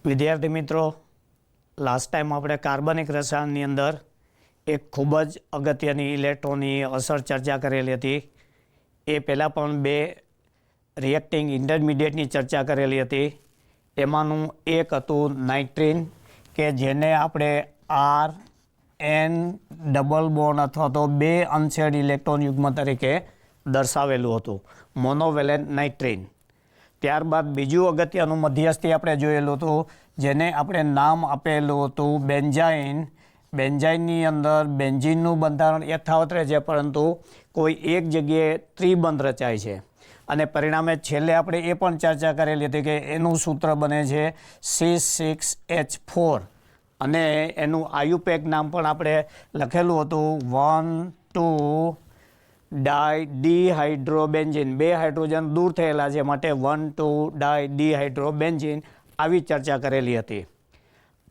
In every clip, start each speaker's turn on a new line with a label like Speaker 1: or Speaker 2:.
Speaker 1: વિદ્યાર્થી મિત્રો, last time આપણે કાર્બનિક રસાયણની અંદર એક ખૂબ જ અગત્યની ઇલેક્ટ્રોનની અસર ચર્ચા કરેલી હતી. એ પહેલાં પણ બે રિએક્ટિંગ ઇન્ટરમીડિયેટની ચર્ચા કરેલી હતી. એમાંનું એક હતું નાઇટ્રીન, કે જેને આપણે RN ડબલ બોન્ડ અથવા તો બે અનશેડ ઇલેક્ટ્રોન યુગ્મ તરીકે દર્શાવેલું હતું, મોનોવેલેન્ટ નાઇટ્રીન. ત્યારબાદ બીજું અગત્યનું મધ્યસ્થી આપણે જોયેલું હતું, જેને આપણે નામ આપેલું હતું બેન્ઝાઇન. બેન્ઝાઇનની અંદર બેન્ઝીનનું બંધારણ યથાવત રહે છે, પરંતુ કોઈ એક જગ્યાએ ત્રિબંધ રચાય છે. અને પરિણામે છેલ્લે આપણે એ પણ ચર્ચા કરેલી હતી કે એનું સૂત્ર બને છે C6H4 અને એનું આયુપેક નામ પણ આપણે લખેલું હતું 1,2 ડાયડીહાઇડ્રોબેન્ઝીન. બે હાઇડ્રોજન દૂર થયેલા છે, માટે 1,2 ડાયડીહાઇડ્રોબેન્ઝીન. આવી ચર્ચા કરેલી હતી.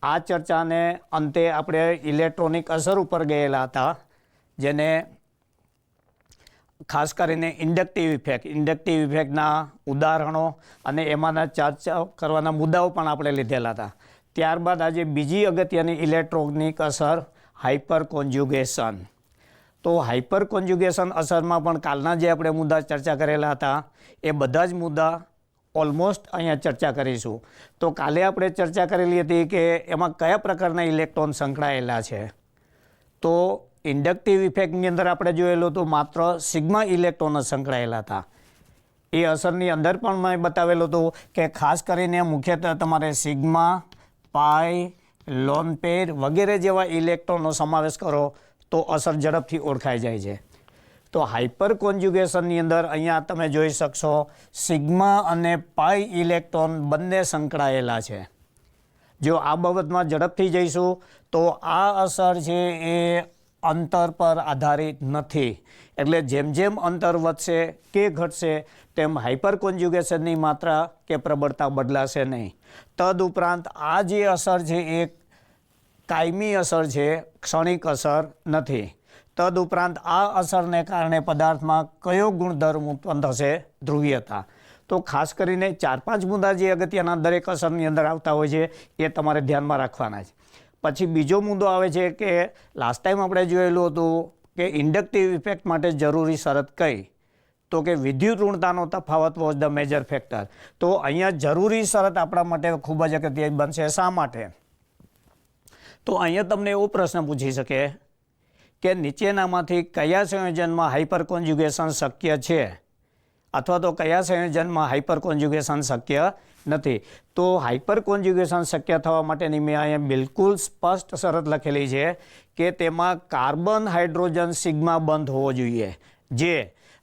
Speaker 1: આ ચર્ચાને અંતે આપણે ઇલેક્ટ્રોનિક અસર ઉપર ગયેલા હતા, જેને ખાસ કરીને ઇન્ડક્ટિવ ઇફેક્ટના ઉદાહરણો અને એમાંના ચર્ચા કરવાના મુદ્દાઓ પણ આપણે લીધેલા હતા. ત્યારબાદ આજે બીજી અગત્યની ઇલેક્ટ્રોનિક અસર હાઇપર કોન્જ્યુગેશન. તો હાઇપર કોન્જ્યુગેશન અસરમાં પણ કાલના જે આપણે મુદ્દા ચર્ચા કરેલા હતા એ બધા જ મુદ્દા ઓલમોસ્ટ અહીંયા ચર્ચા કરીશું. તો કાલે આપણે ચર્ચા કરેલી હતી કે એમાં કયા પ્રકારના ઇલેક્ટ્રોન સંકળાયેલા છે. તો ઇન્ડક્ટિવ ઇફેક્ટની અંદર આપણે જોયેલું હતું માત્ર સિગ્મા ઇલેક્ટ્રોન જ સંકળાયેલા હતા. એ અસરની અંદર પણ મેં બતાવેલું હતું કે ખાસ કરીને મુખ્યત્વે તમારે સિગ્મા, પાઈ, લોન પેર વગેરે જેવા ઇલેક્ટ્રોનનો સમાવેશ કરો તો અસર ઝડપથી ઓળખાઈ જાય છે. તો હાઇપર કોન્જ્યુગેશનની અંદર અહીંયા તમે જોઈ શકશો સિગ્મા અને પાઈ ઇલેક્ટ્રોન બંને સંકળાયેલા છે. જો આ બાબતમાં ઝડપથી જઈશું તો આ અસર છે એ અંતર પર આધારિત નથી. એટલે જેમ જેમ અંતર વધશે કે ઘટશે તેમ હાઇપર કોન્જ્યુગેશનની માત્રા કે પ્રબળતા બદલાશે નહીં. તદુપરાંત આ જે અસર છે એ કાયમી અસર છે, ક્ષણિક અસર નથી. તદુપરાંત આ અસરને કારણે પદાર્થમાં કયો ગુણધર્મ ઉત્પન્ન થશે? ધ્રુવીયતા. તો ખાસ કરીને 4-5 મુદ્દા જે અગત્યના દરેક અસરની અંદર આવતા હોય છે એ તમારે ધ્યાનમાં રાખવાના છે. પછી બીજો મુદ્દો આવે છે કે લાસ્ટ ટાઈમ આપણે જોયેલું હતું કે ઇન્ડક્ટિવ ઇફેક્ટ માટે જરૂરી શરત કઈ? તો કે વિદ્યુત ઋણતાનો તફાવત વોઝ ધ મેજર ફેક્ટર. તો અહીંયા જરૂરી શરત આપણા માટે ખૂબ જ અગત્ય બનશે. શા માટે? તો અહીંયા તમને એવો પ્રશ્ન પૂછી શકે કે નીચેનામાંથી કયા સંયોજનમાં હાઇપર કોન્જ્યુગેશન શક્ય છે, અથવા તો કયા સંયોજનમાં હાઇપર કોન્જ્યુગેશન શક્ય નથી. તો હાઇપર કોન્જ્યુગેશન શક્ય થવા માટેની મેં અહીંયા બિલકુલ સ્પષ્ટ શરત લખેલી છે કે તેમાં કાર્બન હાઇડ્રોજન સિગ્મા બંધ હોવો જોઈએ, જે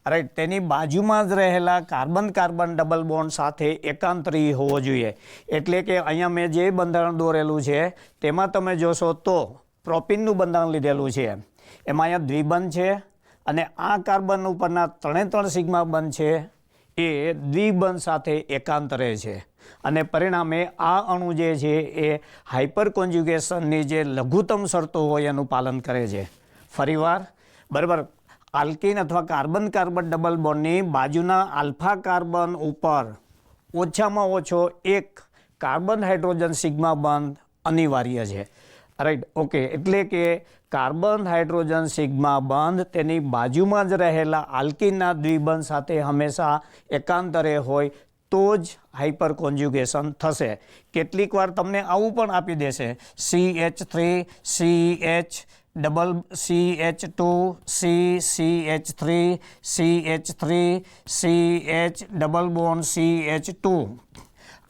Speaker 1: રાઈટ તેની બાજુમાં જ રહેલા કાર્બન કાર્બન ડબલ બોન્ડ સાથે એકાંતરી હોવો જોઈએ. એટલે કે અહીંયા મેં જે બંધારણ દોરેલું છે તેમાં તમે જોશો તો પ્રોપિનનું બંધારણ લીધેલું છે. એમાં અહીંયા દ્વિબંધ છે અને આ કાર્બન ઉપરના 3 સિગ્મા બંધ છે એ દ્વિબંધ સાથે એકાંતરે છે. અને પરિણામે આ અણુ જે છે એ હાઇપર કોન્જ્યુગેશનની જે લઘુત્તમ શરતો હોય એનું પાલન કરે છે. ફરીવાર બરાબર, આલ્કીન અથવા કાર્બન કાર્બન ડબલ બોન્ડની બાજુના આલ્ફા કાર્બન ઉપર ઓછામાં ઓછો એક કાર્બન હાઇડ્રોજન સિગ્મા બંધ અનિવાર્ય છે. Right, okay. એટલે કે કાર્બન હાઇડ્રોજન સિગ્મા બંધ તેની બાજુમાં જ રહેલા આલ્કીનના દ્વિબંધ સાથે હંમેશા એકાંતરે હોય તો જ હાઇપર કોન્જ્યુગેશન થશે. કેટલીક વાર તમને આવું પણ આપી દેશે CH3 CH2 CH3 CH3 CH double bond CH2.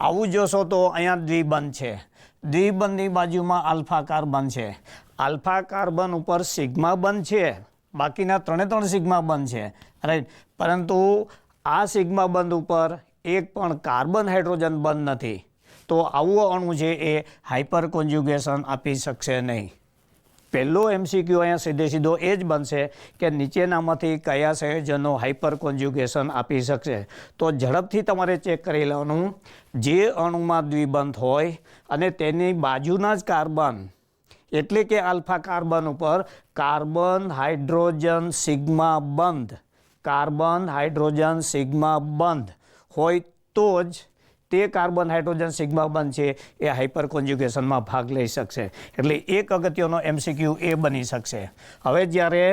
Speaker 1: આવું જોશો તો અહીંયા દ્વિબંધ છે, દ્વિબંધની બાજુમાં આલ્ફા કાર્બન છે, આલ્ફા કાર્બન ઉપર સિગ્મા બંધ છે, બાકીના 3 સિગ્મા બંધ છે. રાઈટ, પરંતુ આ સિગ્મા બંધ ઉપર એક પણ કાર્બન હાઇડ્રોજન બંધ નથી. તો આવો અણુ છે એ હાઇપર કોન્જ્યુગેશન આપી શકશે નહીં. પહેલો MCQ અહીંયા સીધો એ જ બનશે કે નીચેનામાંથી કયા સંયોજનો હાઇપર કોન્જ્યુગેશન આપી શકશે. તો ઝડપથી તમારે ચેક કરી લેવાનું, જે અણુમાં દ્વિબંધ હોય અને તેની બાજુના જ કાર્બન એટલે કે આલ્ફા કાર્બન ઉપર કાર્બન હાઇડ્રોજન સિગ્મા બંધ, કાર્બન હાઇડ્રોજન સિગ્મા બંધ હોય તો જ તે કાર્બન હાઇડ્રોજન સિગ્મા બંધ છે એ હાઇપર કોન્જ્યુગેશનમાં ભાગ લઈ શકશે. એટલે એક અગત્યનો MCQ એ બની શકશે. હવે જ્યારે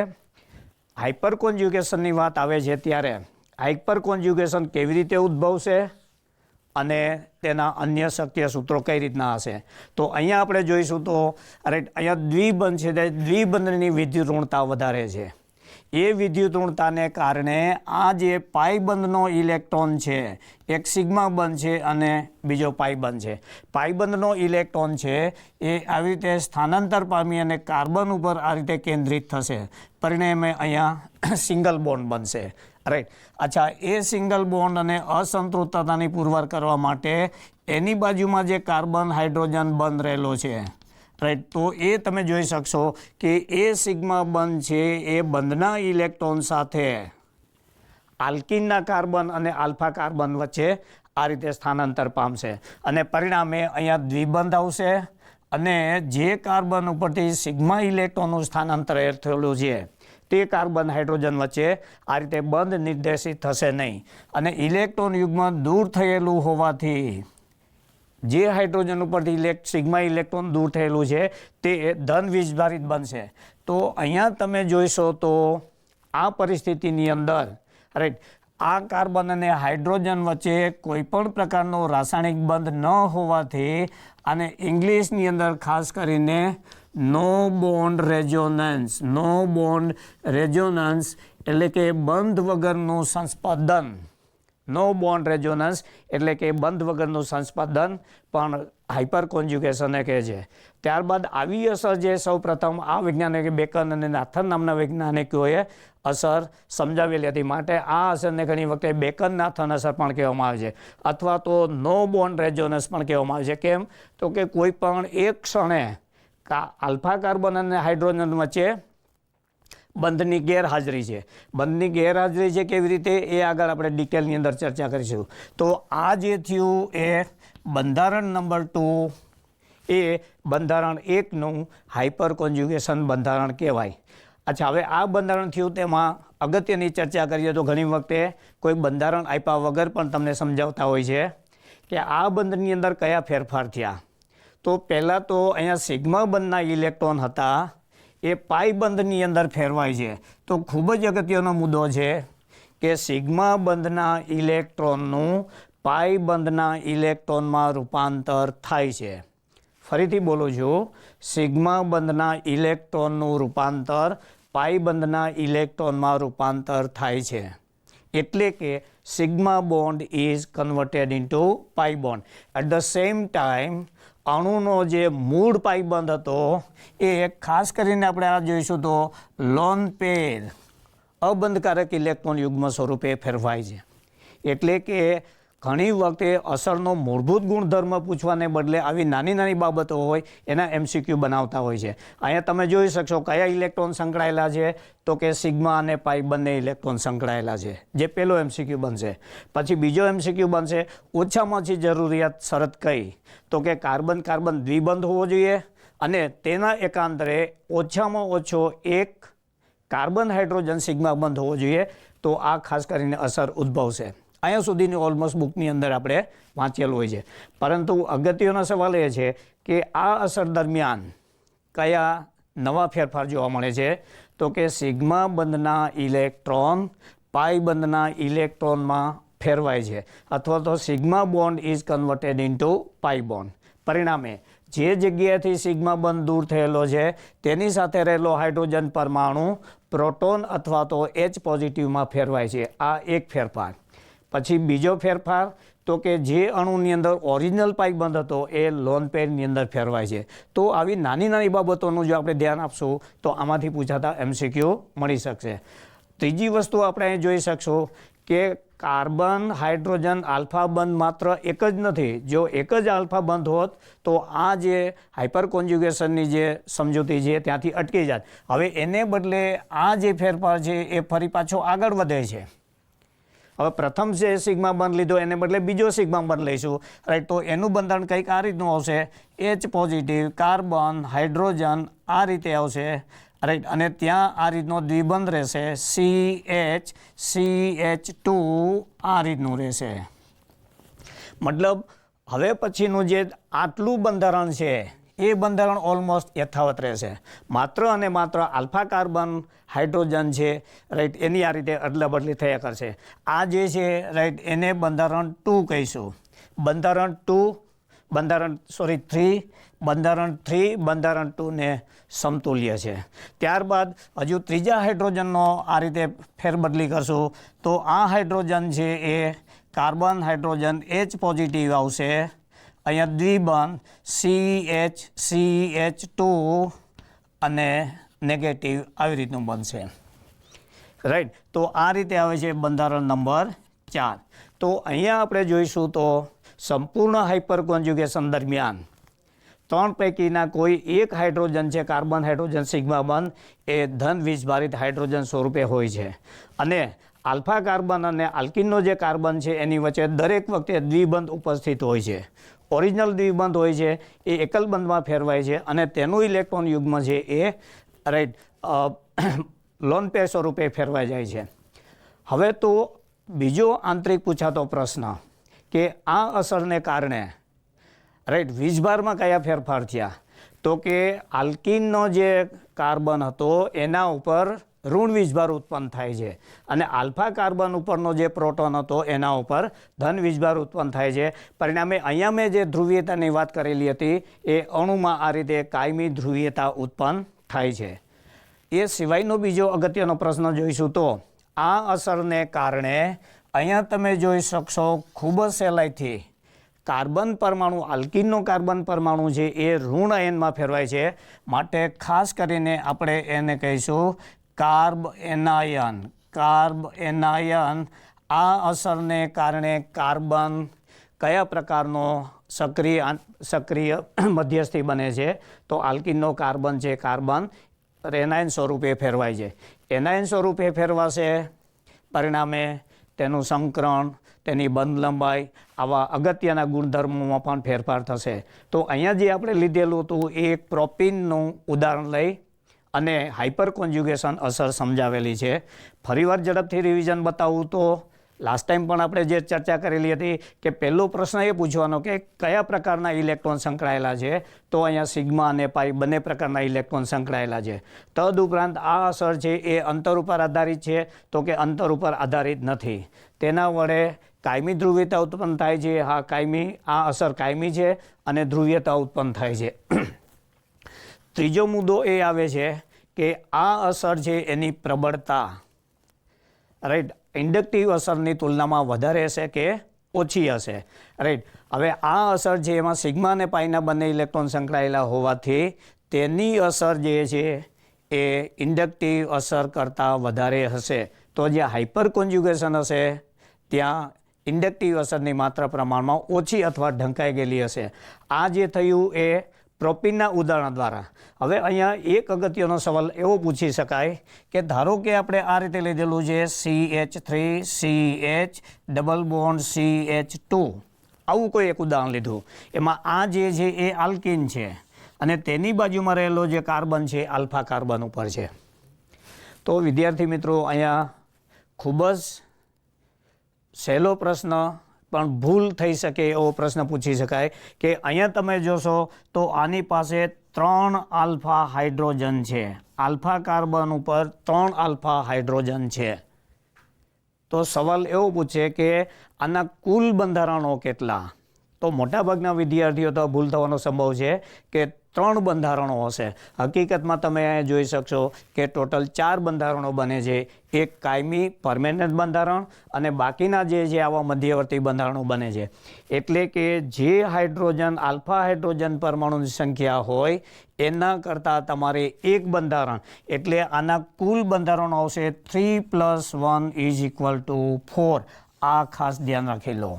Speaker 1: હાઇપર કોન્જ્યુગેશનની વાત આવે છે ત્યારે હાઇપર કોન્જ્યુગેશન કેવી રીતે ઉદ્ભવશે અને તેના અન્ય શક્ય સૂત્રો કઈ રીતના હશે. તો અહીંયા આપણે જોઈશું તો અહીંયા દ્વિબંધ છે તે દ્વિબંધની વિદ્યુત ઋણતા વધારે છે. એ વિદ્યુત ઋણતાને કારણે આ જે પાઈ બંધનો ઇલેક્ટ્રોન છે, એક સિગ્મા બંધ છે અને બીજો પાઈ બંધ છે. પાઈ બંધનો ઇલેક્ટ્રોન છે એ આવી રીતે સ્થાનાંતર પામી અને કાર્બન ઉપર આ રીતે કેન્દ્રિત થશે. પરિણામે અહીંયા સિંગલ બોન્ડ બનશે. રાઈટ. અચ્છા, એ સિંગલ બોન્ડ અને અસંતૃપ્તતાની પુરવાર કરવા માટે એની બાજુમાં જે કાર્બન હાઇડ્રોજન બંધ રહેલો છે, રાઈટ, તો એ તમે જોઈ શકશો કે એ સિગ્મા બંધ છે એ બંધના ઇલેક્ટ્રોન સાથે આલ્કિનના કાર્બન અને આલ્ફા કાર્બન વચ્ચે આ રીતે સ્થાનાંતર પામશે અને પરિણામે અહીંયા દ્વિબંધ આવશે અને જે કાર્બન ઉપરથી સિગ્મા ઇલેક્ટ્રોનનું સ્થાનાંતર થયેલું છે તે કાર્બન હાઇડ્રોજન વચ્ચે આ રીતે બંધ નિર્દેશિત થશે નહીં અને ઇલેક્ટ્રોન યુગ્મ દૂર થયેલું હોવાથી જે હાઇડ્રોજન ઉપરથી સિગ્મા ઇલેક્ટ્રોન દૂર થયેલું છે તે ધન વીજભારિત બનશે. તો અહીંયા તમે જોઈશો તો આ પરિસ્થિતિની અંદર, રાઈટ, આ કાર્બન અને હાઇડ્રોજન વચ્ચે કોઈ પણ પ્રકારનો રાસાયણિક બંધ ન હોવાથી અને ઇંગ્લિશની અંદર ખાસ કરીને નો બોન્ડ રેઝોનન્સ એટલે કે બંધ વગરનું સંસ્પંદન. નો બોન્ડ રેઝોનન્સ એટલે કે બંધ વગરનું સંસ્પંદન પણ હાઇપર કોન્જ્યુગેશનને કહે છે. ત્યારબાદ આવી અસર જે સૌ પ્રથમ આ વૈજ્ઞાનિક બેકન અને નાથન નામના વૈજ્ઞાનિકોએ અસર સમજાવેલી હતી. માટે આ અસરને ઘણી વખતે બેકન નાથન અસર પણ કહેવામાં આવે છે અથવા તો નો બોન્ડ રેઝોનન્સ પણ કહેવામાં આવે છે. કેમ? તો કે કોઈ પણ એક ક્ષણે આલ્ફા કાર્બન અને હાઇડ્રોજન વચ્ચે બંધની ગેરહાજરી છે. બંધની ગેરહાજરી છે કેવી રીતે એ આગળ આપણે ડિટેલની અંદર ચર્ચા કરીશું. તો આ જે થયું એ બંધારણ નંબર 2 એ બંધારણ 1નું હાઇપર કોન્જ્યુગેશન બંધારણ કહેવાય. અચ્છા, હવે આ બંધારણ થયું તેમાં અગત્યની ચર્ચા કરીએ તો ઘણી વખતે કોઈ બંધારણ આપ્યા વગર પણ તમને સમજાવતા હોય છે કે આ બંધની અંદર કયા ફેરફાર થયા. તો પહેલાં તો અહીંયા સિગ્મા બંધના ઇલેક્ટ્રોન હતા એ પાઈ બંધની અંદર ફેરવાય છે. તો ખૂબ જ અગત્યનો મુદ્દો છે કે સિગ્મા બંધના ઇલેક્ટ્રોનનું પાઈ બંધના ઇલેક્ટ્રોનમાં રૂપાંતર થાય છે. ફરીથી બોલું છું, સિગ્મા બંધના ઇલેક્ટ્રોનનું રૂપાંતર પાઈ બંધના ઇલેક્ટ્રોનમાં રૂપાંતર થાય છે. એટલે કે sigma bond is converted into pi bond. At the same time અણુનો જે મૂળ પાઈ બંધ હતો એ ખાસ કરીને આપણે આ જોઈશું તો લોન પેર અબંધકારક ઇલેક્ટ્રોન યુગ્મ સ્વરૂપે ફેરવાય છે. એટલે કે ઘણી વખતે અસરનો મૂળભૂત ગુણધર્મ પૂછવાને બદલે આવી નાની નાની બાબતો હોય એના MCQ બનાવતા હોય છે. અહીંયા તમે જોઈ શકશો કયા ઇલેક્ટ્રોન સંકળાયેલા છે તો કે સિગ્મા અને પાઈ બંને ઇલેક્ટ્રોન સંકળાયેલા છે, જે પહેલો MCQ બનશે. પછી બીજો MCQ બનશે ઓછામાં ઓછી જરૂરિયાત શરત કઈ તો કે કાર્બન કાર્બન દ્વિબંધ હોવો જોઈએ અને તેના એકાંતરે ઓછામાં ઓછો એક કાર્બન હાઇડ્રોજન સિગ્મા બંધ હોવો જોઈએ. તો આ ખાસ કરીને અસર ઉદ્ભવશે. અહીંયા સુધીની ઓલમોસ્ટ બુકની અંદર આપણે વાંચેલું હોય છે. પરંતુ અગત્યનો સવાલ એ છે કે આ અસર દરમિયાન કયા નવા ફેરફાર જોવા મળે છે તો કે સિગ્મા બંધના ઇલેક્ટ્રોન પાઈ બંધના ઇલેક્ટ્રોનમાં ફેરવાય છે અથવા તો sigma bond is converted into pi bond. પરિણામે જે જગ્યાએથી સિગ્મા બંધ દૂર થયેલો છે તેની સાથે રહેલો હાઇડ્રોજન પરમાણુ પ્રોટોન અથવા તો H પોઝિટિવમાં ફેરવાય છે. આ એક ફેરફાર. પછી બીજો ફેરફાર તો કે જે અણુની અંદર ઓરિજિનલ પાઈ બંધ હતો એ લોન પેરની અંદર ફેરવાય છે. તો આવી નાની નાની બાબતોનું જો આપણે ધ્યાન આપશું તો આમાંથી પૂછાતા MCQ મળી શકશે. ત્રીજી વસ્તુ આપણે અહીં જોઈ શકશું કે કાર્બન હાઇડ્રોજન આલ્ફા બંધ માત્ર એક જ નથી. જો એક જ આલ્ફા બંધ હોત તો આ જે હાઇપર કોન્જ્યુગેશનની જે સમજૂતી છે ત્યાંથી અટકી જાત. હવે એને બદલે આ જે ફેરફાર છે એ ફરી પાછો આગળ વધે છે. હવે પ્રથમ જે સિગ્મા બંધ લીધો એને બદલે બીજો સિગ્મા બંધ લઈશું, રાઈટ. તો એનું બંધારણ કંઈક આ રીતનું આવશે, H પોઝિટિવ કાર્બન હાઇડ્રોજન આ રીતે આવશે, રાઈટ. અને ત્યાં આ રીતનો દ્વિબંધ રહેશે CH CH2 આ રીતનું રહેશે. મતલબ હવે પછીનું જે આટલું બંધારણ છે એ બંધારણ ઓલમોસ્ટ યથાવત રહેશે. માત્ર અને માત્ર આલ્ફા કાર્બન હાઇડ્રોજન છે રાઈટ, એની આ રીતે અદલા બદલી થયા કરશે. આ જે છે રાઈટ એને બંધારણ 2 કહીશું. બંધારણ 3 બંધારણ 2 ને સમતુલ્ય છે. ત્યારબાદ હજુ ત્રીજા હાઇડ્રોજનનો આ રીતે ફેરબદલી કરશું તો આ હાઇડ્રોજન છે એ કાર્બન હાઇડ્રોજન H પોઝિટિવ આવશે. અહીંયા દ્વિબંધ CH2 અને નેગેટિવ આવી રીતનું બનશે રાઈટ. તો આ રીતે આવે છે બંધારણ નંબર 4. તો અહીંયા આપણે જોઈશું તો સંપૂર્ણ હાઇપર કોન્જ્યુગેશન દરમિયાન 3 પૈકીના કોઈ એક હાઇડ્રોજન છે કાર્બન હાઇડ્રોજન સિગ્મા બંધ એ ધન વીજભારિત હાઇડ્રોજન સ્વરૂપે હોય છે. અને આલ્ફા કાર્બન અને આલ્કિનનો જે કાર્બન છે એની વચ્ચે દરેક વખતે દ્વિબંધ ઉપસ્થિત હોય છે. ઓરિજિનલ દ્વિબંધ હોય છે એ એકલ બંધમાં ફેરવાય છે અને તેનું ઇલેક્ટ્રોન યુગ્મ છે એ રાઈટ લોન પેર સ્વરૂપે ફેરવાઈ જાય છે. હવે તો બીજો આંતરિક પૂછાતો પ્રશ્ન કે આ અસરને કારણે રાઈટ વીજભારમાં કયા ફેરફાર થયા, તો કે આલ્કિનનો જે કાર્બન હતો એના ઉપર ઋણ વીજભાર ઉત્પન્ન થાય છે અને આલ્ફા કાર્બન ઉપરનો જે પ્રોટોન હતો એના ઉપર ધન વીજભાર ઉત્પન્ન થાય છે. પરિણામે અહીંયા મેં જે ધ્રુવીયતાની વાત કરેલી હતી એ અણુમાં આ રીતે કાયમી ધ્રુવીયતા ઉત્પન્ન થાય છે. એ સિવાયનો બીજો અગત્યનો પ્રશ્ન જોઈશું તો આ અસરને કારણે અહીંયા તમે જોઈ શકશો ખૂબ જ સહેલાઈથી કાર્બન પરમાણુ આલ્કિનનો કાર્બન પરમાણુ છે એ ઋણ આયનમાં ફેરવાય છે. માટે ખાસ કરીને આપણે એને કહીશું કાર્બ એનાયન. આ અસરને કારણે કાર્બન કયા પ્રકારનો સક્રિય મધ્યસ્થી બને છે, તો આલ્કિનનો કાર્બન છે કાર્બન એનાયન સ્વરૂપે ફેરવાય છે. એનાયન સ્વરૂપે ફેરવાશે પરિણામે તેનું સંકરણ, તેની બંધ લંબાઈ આવા અગત્યના ગુણધર્મોમાં પણ ફેરફાર થશે. તો અહીંયા જે આપણે લીધેલું હતું એ એક પ્રોપીનનું ઉદાહરણ લઈ અને હાઇપર કોન્જ્યુગેશન અસર સમજાવેલી છે. ફરીવાર ઝડપથી રિવિઝન બતાવું તો લાસ્ટ ટાઈમ પણ આપણે જે ચર્ચા કરેલી હતી કે પહેલો પ્રશ્ન એ પૂછવાનો કે કયા પ્રકારના ઇલેક્ટ્રોન સંકળાયેલા છે, તો અહીંયા સિગ્મા અને પાઈ બંને પ્રકારના ઇલેક્ટ્રોન સંકળાયેલા છે. તદુપરાંત આ અસર છે એ અંતર ઉપર આધારિત છે, તો કે અંતર ઉપર આધારિત નથી. તેના વડે કાયમી ધ્રુવીયતા ઉત્પન્ન થાય છે. આ અસર કાયમી છે અને ધ્રુવીયતા ઉત્પન્ન થાય છે. ત્રીજો મુદ્દો એ આવે છે કે આ અસર છે એની પ્રબળતા રાઈટ ઇન્ડક્ટિવ અસરની તુલનામાં વધારે હશે કે ઓછી હશે રાઈટ. હવે આ અસર છે એમાં સિગ્મા અને પાઈના બંને ઇલેક્ટ્રોન સંકળાયેલા હોવાથી તેની અસર જે છે એ ઇન્ડક્ટિવ અસર કરતાં વધારે હશે. તો જ્યાં હાઇપર કોન્જ્યુગેશન હશે ત્યાં ઇન્ડક્ટિવ અસરની માત્રા પ્રમાણમાં ઓછી અથવા ઢંકાઈ ગયેલી હશે. આ જે થયું એ પ્રોપીનના ઉદાહરણ દ્વારા. હવે અહીંયા એક અગત્યનો સવાલ એવો પૂછી શકાય કે ધારો કે આપણે આ રીતે લીધેલું છે CH3 CH double bond CH2 આવું કોઈ એક ઉદાહરણ લીધું. એમાં આ જે છે એ આલ્કિન છે અને તેની બાજુમાં રહેલો જે કાર્બન છે આલ્ફા કાર્બન ઉપર છે. તો વિદ્યાર્થી મિત્રો અહીંયા ખૂબ જ સહેલો પ્રશ્ન પણ ભૂલ થઈ શકે એવો પ્રશ્ન પૂછી શકાય કે અહીંયા તમે જોશો તો આની પાસે 3 આલ્ફા હાઇડ્રોજન છે. આલ્ફા કાર્બન ઉપર 3 આલ્ફા હાઇડ્રોજન છે. તો સવાલ એવો પૂછે કે આના કુલ બંધારણો કેટલા? તો મોટાભાગના વિદ્યાર્થીઓ તો ભૂલ થવાનો સંભવ છે કે 3 બંધારણો હશે. હકીકતમાં તમે જોઈ શકશો કે ટોટલ 4 બંધારણો બને છે. એક કાયમી પરમેનન્ટ બંધારણ અને બાકીના જે છે આવા મધ્યવર્તી બંધારણો બને છે. એટલે કે જે હાઇડ્રોજન આલ્ફા હાઇડ્રોજન પરમાણુની સંખ્યા હોય એના કરતાં તમારે એક બંધારણ એટલે આના કુલ બંધારણો આવશે 3 + 1 = 4. આ ખાસ ધ્યાન રાખી લો.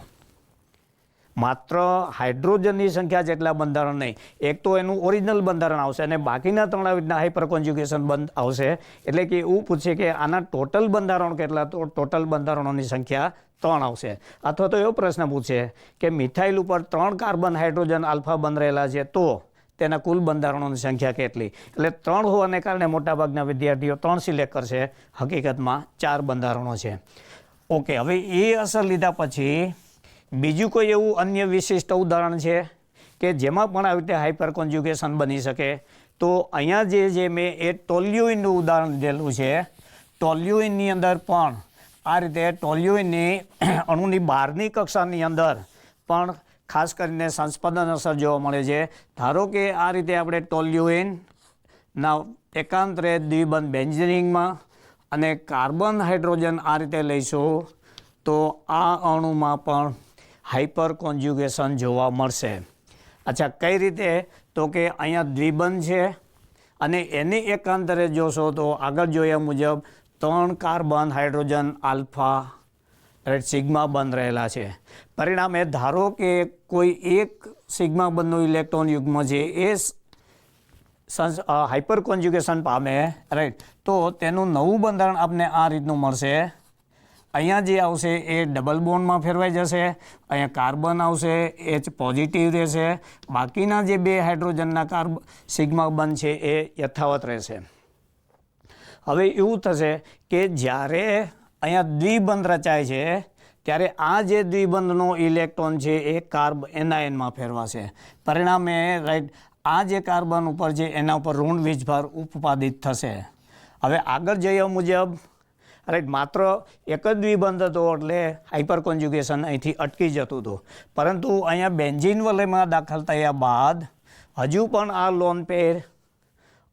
Speaker 1: માત્ર હાઇડ્રોજનની સંખ્યા જેટલા બંધારણ નહીં, એક તો એનું ઓરિજિનલ બંધારણ આવશે અને બાકીના 3 આવિધના હાઇપર કોન્જ્યુગેશન બંધ આવશે. એટલે કે એવું પૂછે કે આના ટોટલ બંધારણ કેટલા, તો ટોટલ બંધારણોની સંખ્યા 3 આવશે. અથવા તો એવો પ્રશ્ન પૂછે કે મિથાઇલ ઉપર 3 કાર્બન હાઇડ્રોજન આલ્ફા બંધ રહેલા છે તો તેના કુલ બંધારણોની સંખ્યા કેટલી? એટલે 3 હોવાને કારણે મોટાભાગના વિદ્યાર્થીઓ 3 સિલેક્ટ કરશે. હકીકતમાં 4 બંધારણો છે. ઓકે, હવે એ અસર લીધા પછી બીજું કોઈ એવું અન્ય વિશિષ્ટ ઉદાહરણ છે કે જેમાં પણ આવી રીતે હાઇપર કોન્જ્યુગેશન બની શકે? તો અહીંયા જે મેં એ ટોલ્યુઇનનું ઉદાહરણ લીધેલું છે. ટોલ્યુઇનની અંદર પણ આ રીતે ટોલ્યુઇનની અણુની બહારની કક્ષાની અંદર પણ ખાસ કરીને સંસ્પંદન અસર જોવા મળે છે. ધારો કે આ રીતે આપણે ટોલ્યુઇનના એકાંતરે દ્વિબંધ બેન્ઝીનમાં અને કાર્બન હાઇડ્રોજન આ રીતે લઈશું તો આ અણુમાં પણ હાઇપર કોન્જ્યુગેશન જોવા મળશે. અચ્છા, કઈ રીતે? તો કે અહીંયા દ્વિબંધ છે અને એની એકાંતરે જોશો તો આગળ જોયા મુજબ 3 કાર્બન હાઇડ્રોજન આલ્ફા સિગ્મા બંધ રહેલા છે. પરિણામે ધારો કે કોઈ એક સિગ્મા બંધનું ઇલેક્ટ્રોન યુગ્મ છે એ હાઇપર કોન્જ્યુગેશન પામે, રાઈટ, તો તેનું નવું બંધારણ આપને આ રીતનું મળશે. અહીંયા જે આવશે એ ડબલ બોન્ડમાં ફેરવાઈ જશે, અહીંયા કાર્બન આવશે, H પોઝિટિવ રહેશે, બાકીના જે 2 હાઇડ્રોજનના સિગ્મા બંધ છે એ યથાવત રહેશે. હવે એવું થશે કે જ્યારે અહીંયા દ્વિબંધ રચાય છે ત્યારે આ જે દ્વિબંધનો ઇલેક્ટ્રોન છે એ એનાયનમાં ફેરવાશે. પરિણામે રાઈટ આ જે કાર્બન ઉપર છે એના ઉપર ઋણ વીજભાર ઉત્પાદિત થશે. હવે આગળ જયા મુજબ રાઈટ માત્ર એક જ દ્વિબંધ હતો એટલે હાઇપર કોન્જ્યુગેશન અહીંથી અટકી જતું હતું, પરંતુ અહીંયા બેન્ઝીન વલયમાં દાખલ થયા બાદ હજુ પણ આ લોન પેર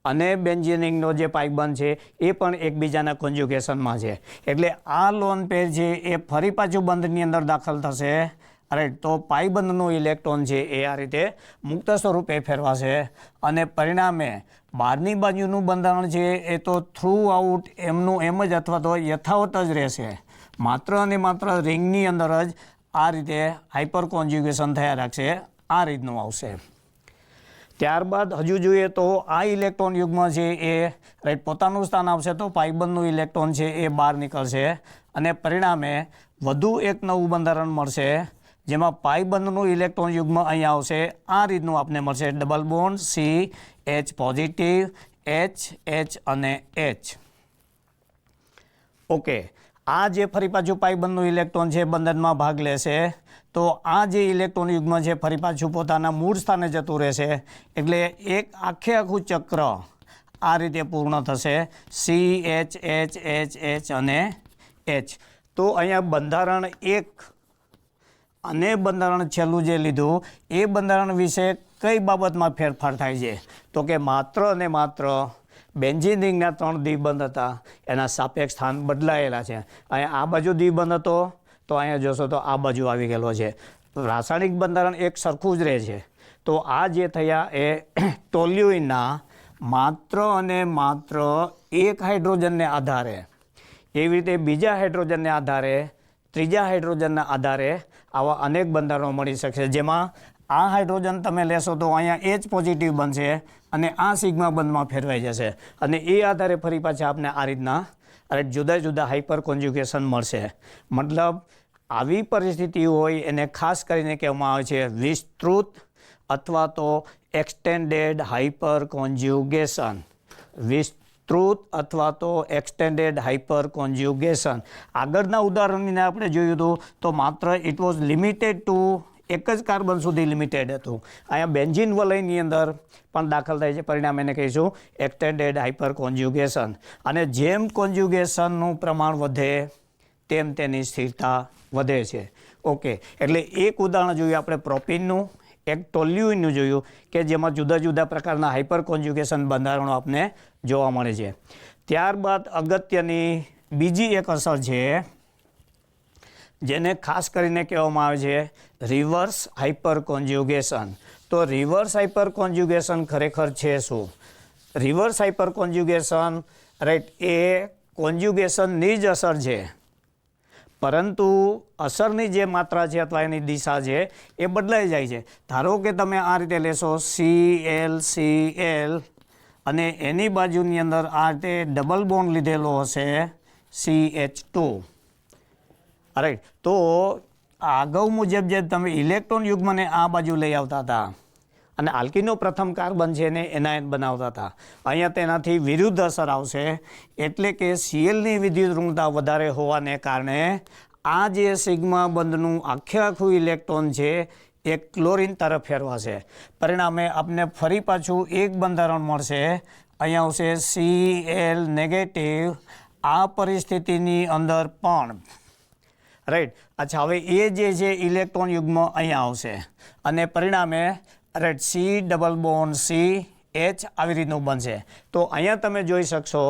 Speaker 1: અને બેન્ઝીનનો જે પાઇબંધ છે એ પણ એકબીજાના કોન્જ્યુગેશનમાં છે. એટલે આ લોન પેર છે એ ફરી પાછું બંધની અંદર દાખલ થશે, રાઈટ, તો પાઇબંધનું ઇલેક્ટ્રોન છે એ આ રીતે મુક્ત સ્વરૂપે ફેરવાશે અને પરિણામે બહારની બાજુનું બંધારણ છે એ તો થ્રુ આઉટ એમનું એમ જ અથવા તો યથાવત જ રહેશે. માત્ર અને માત્ર રિંગની અંદર જ આ રીતે હાઇપર કોન્જ્યુગેશન થયા રાખશે, આ રીતનું આવશે. ત્યારબાદ હજુ જોઈએ તો આ ઇલેક્ટ્રોન યુગ્મ છે એ રાઈટ પોતાનું સ્થાન આવશે તો પાઇબંધનું ઇલેક્ટ્રોન છે એ બહાર નીકળશે અને પરિણામે વધુ એક નવું બંધારણ મળશે જેમાં પાઇબંધનું ઇલેક્ટ્રોન યુગ્મ અહીંયા આવશે. આ રીતનું આપને મળશે double bond CH positive, H અને H. ઓકે, આ જે ફરી પાછું પાઇબંધનું ઇલેક્ટ્રોન છે બંધનમાં ભાગ લેશે તો આ જે ઇલેક્ટ્રોન યુગ્મ છે ફરી પાછું પોતાના મૂળ સ્થાને જતું રહેશે. એટલે એક આખું ચક્ર આ રીતે પૂર્ણ થશે, CH અને H. તો અહીંયા બંધારણ 1 અને બંધારણ છેલ્લું જે લીધું એ બંધારણ વિશે કઈ બાબતમાં ફેરફાર થાય છે? તો કે માત્ર અને માત્ર બેન્ઝીન રિંગના 3 દ્વિબંધ હતા એના સાપેક્ષ સ્થાન બદલાયેલા છે. અહીંયા આ બાજુ દ્વિબંધ હતો તો અહીંયા જોશો તો આ બાજુ આવી ગયેલો છે. રાસાયણિક બંધારણ એક સરખું જ રહે છે. તો આ જે થયા એ ટોલ્યુઇનના માત્ર અને માત્ર એક હાઇડ્રોજનને આધારે, એવી રીતે બીજા હાઇડ્રોજનને આધારે, ત્રીજા હાઇડ્રોજનના આધારે આવા અનેક બંધારણો મળી શકશે. જેમાં આ હાઇડ્રોજન તમે લેશો તો અહીંયા H પોઝિટિવ બનશે અને આ સિગ્મા બંધમાં ફેરવાઈ જશે અને એ આધારે ફરી પાછા આપને આ રીતના જુદા જુદા હાઇપર કોન્જ્યુગેશન મળશે. મતલબ આવી પરિસ્થિતિ હોય એને ખાસ કરીને કહેવામાં આવે છે વિસ્તૃત અથવા તો એક્સટેન્ડેડ હાઇપર કોન્જ્યુગેશન. વિસ્તૃત અથવા તો એક્સટેન્ડેડ હાઇપર કોન્જ્યુગેશન. આગળના ઉદાહરણને આપણે જોયું હતું તો માત્ર ઇટ વોઝ લિમિટેડ ટુ એક જ કાર્બન સુધી લિમિટેડ હતું. અહીંયા બેન્ઝીન વલયની અંદર પણ દાખલ થાય છે, પરિણામ એને કહીશું એક્સટેન્ડેડ હાઇપર કોન્જ્યુગેશન. અને જેમ કોન્જ્યુગેશનનું પ્રમાણ વધે તેમ તેની સ્થિરતા વધે છે. ઓકે, એટલે એક ઉદાહરણ જોયું આપણે પ્રોપીનનું, એક ટોલ્યુઇનનું જોયું કે જેમાં જુદા જુદા પ્રકારના હાઇપર કોન્જ્યુગેશન બંધારણો આપને જોવા મળે છે. ત્યારબાદ અગત્યની બીજી એક અસર છે જેને ખાસ કરીને કહેવામાં આવે છે રિવર્સ હાઇપર કોન્જ્યુગેશન. તો રિવર્સ હાઇપર કોન્જ્યુગેશન ખરેખર છે શું? રિવર્સ હાઇપર કોન્જ્યુગેશન રાઈટ એ કોન્જ્યુગેશનની જ અસર છે, પરંતુ અસરની જે માત્રા છે અથવા એની દિશા છે એ બદલાઈ જાય છે. ધારો કે તમે આ રીતે લેશો Cl અને એની બાજુની અંદર આ રીતે ડબલ બોન્ડ લીધેલો હશે CH2, રાઈટ. તો અગાઉ મુજબ જે તમે ઇલેક્ટ્રોન યુગ્મને આ બાજુ લઈ આવતા હતા અને આલ્કીનો પ્રથમ કાર્બન છે એને એનાયન બનાવતા હતા, અહીંયા તેનાથી વિરુદ્ધ અસર આવશે. એટલે કે Clની વિદ્યુત ઋણતા વધારે હોવાને કારણે આ જે સિગ્મા બંધનું આખું ઇલેક્ટ્રોન છે એ ક્લોરીન તરફ ફેરવાશે. પરિણામે આપને ફરી પાછું એક બંધારણ મળશે. અહીંયા આવશે Cl નેગેટિવ. આ પરિસ્થિતિની અંદર પણ રાઈટ. અચ્છા, હવે એ જે છે ઇલેક્ટ્રોન યુગ્મ અહીંયા આવશે અને પરિણામે right C double bond CH આવી રીતનું બનશે. તો અહીંયા તમે જોઈ શકશો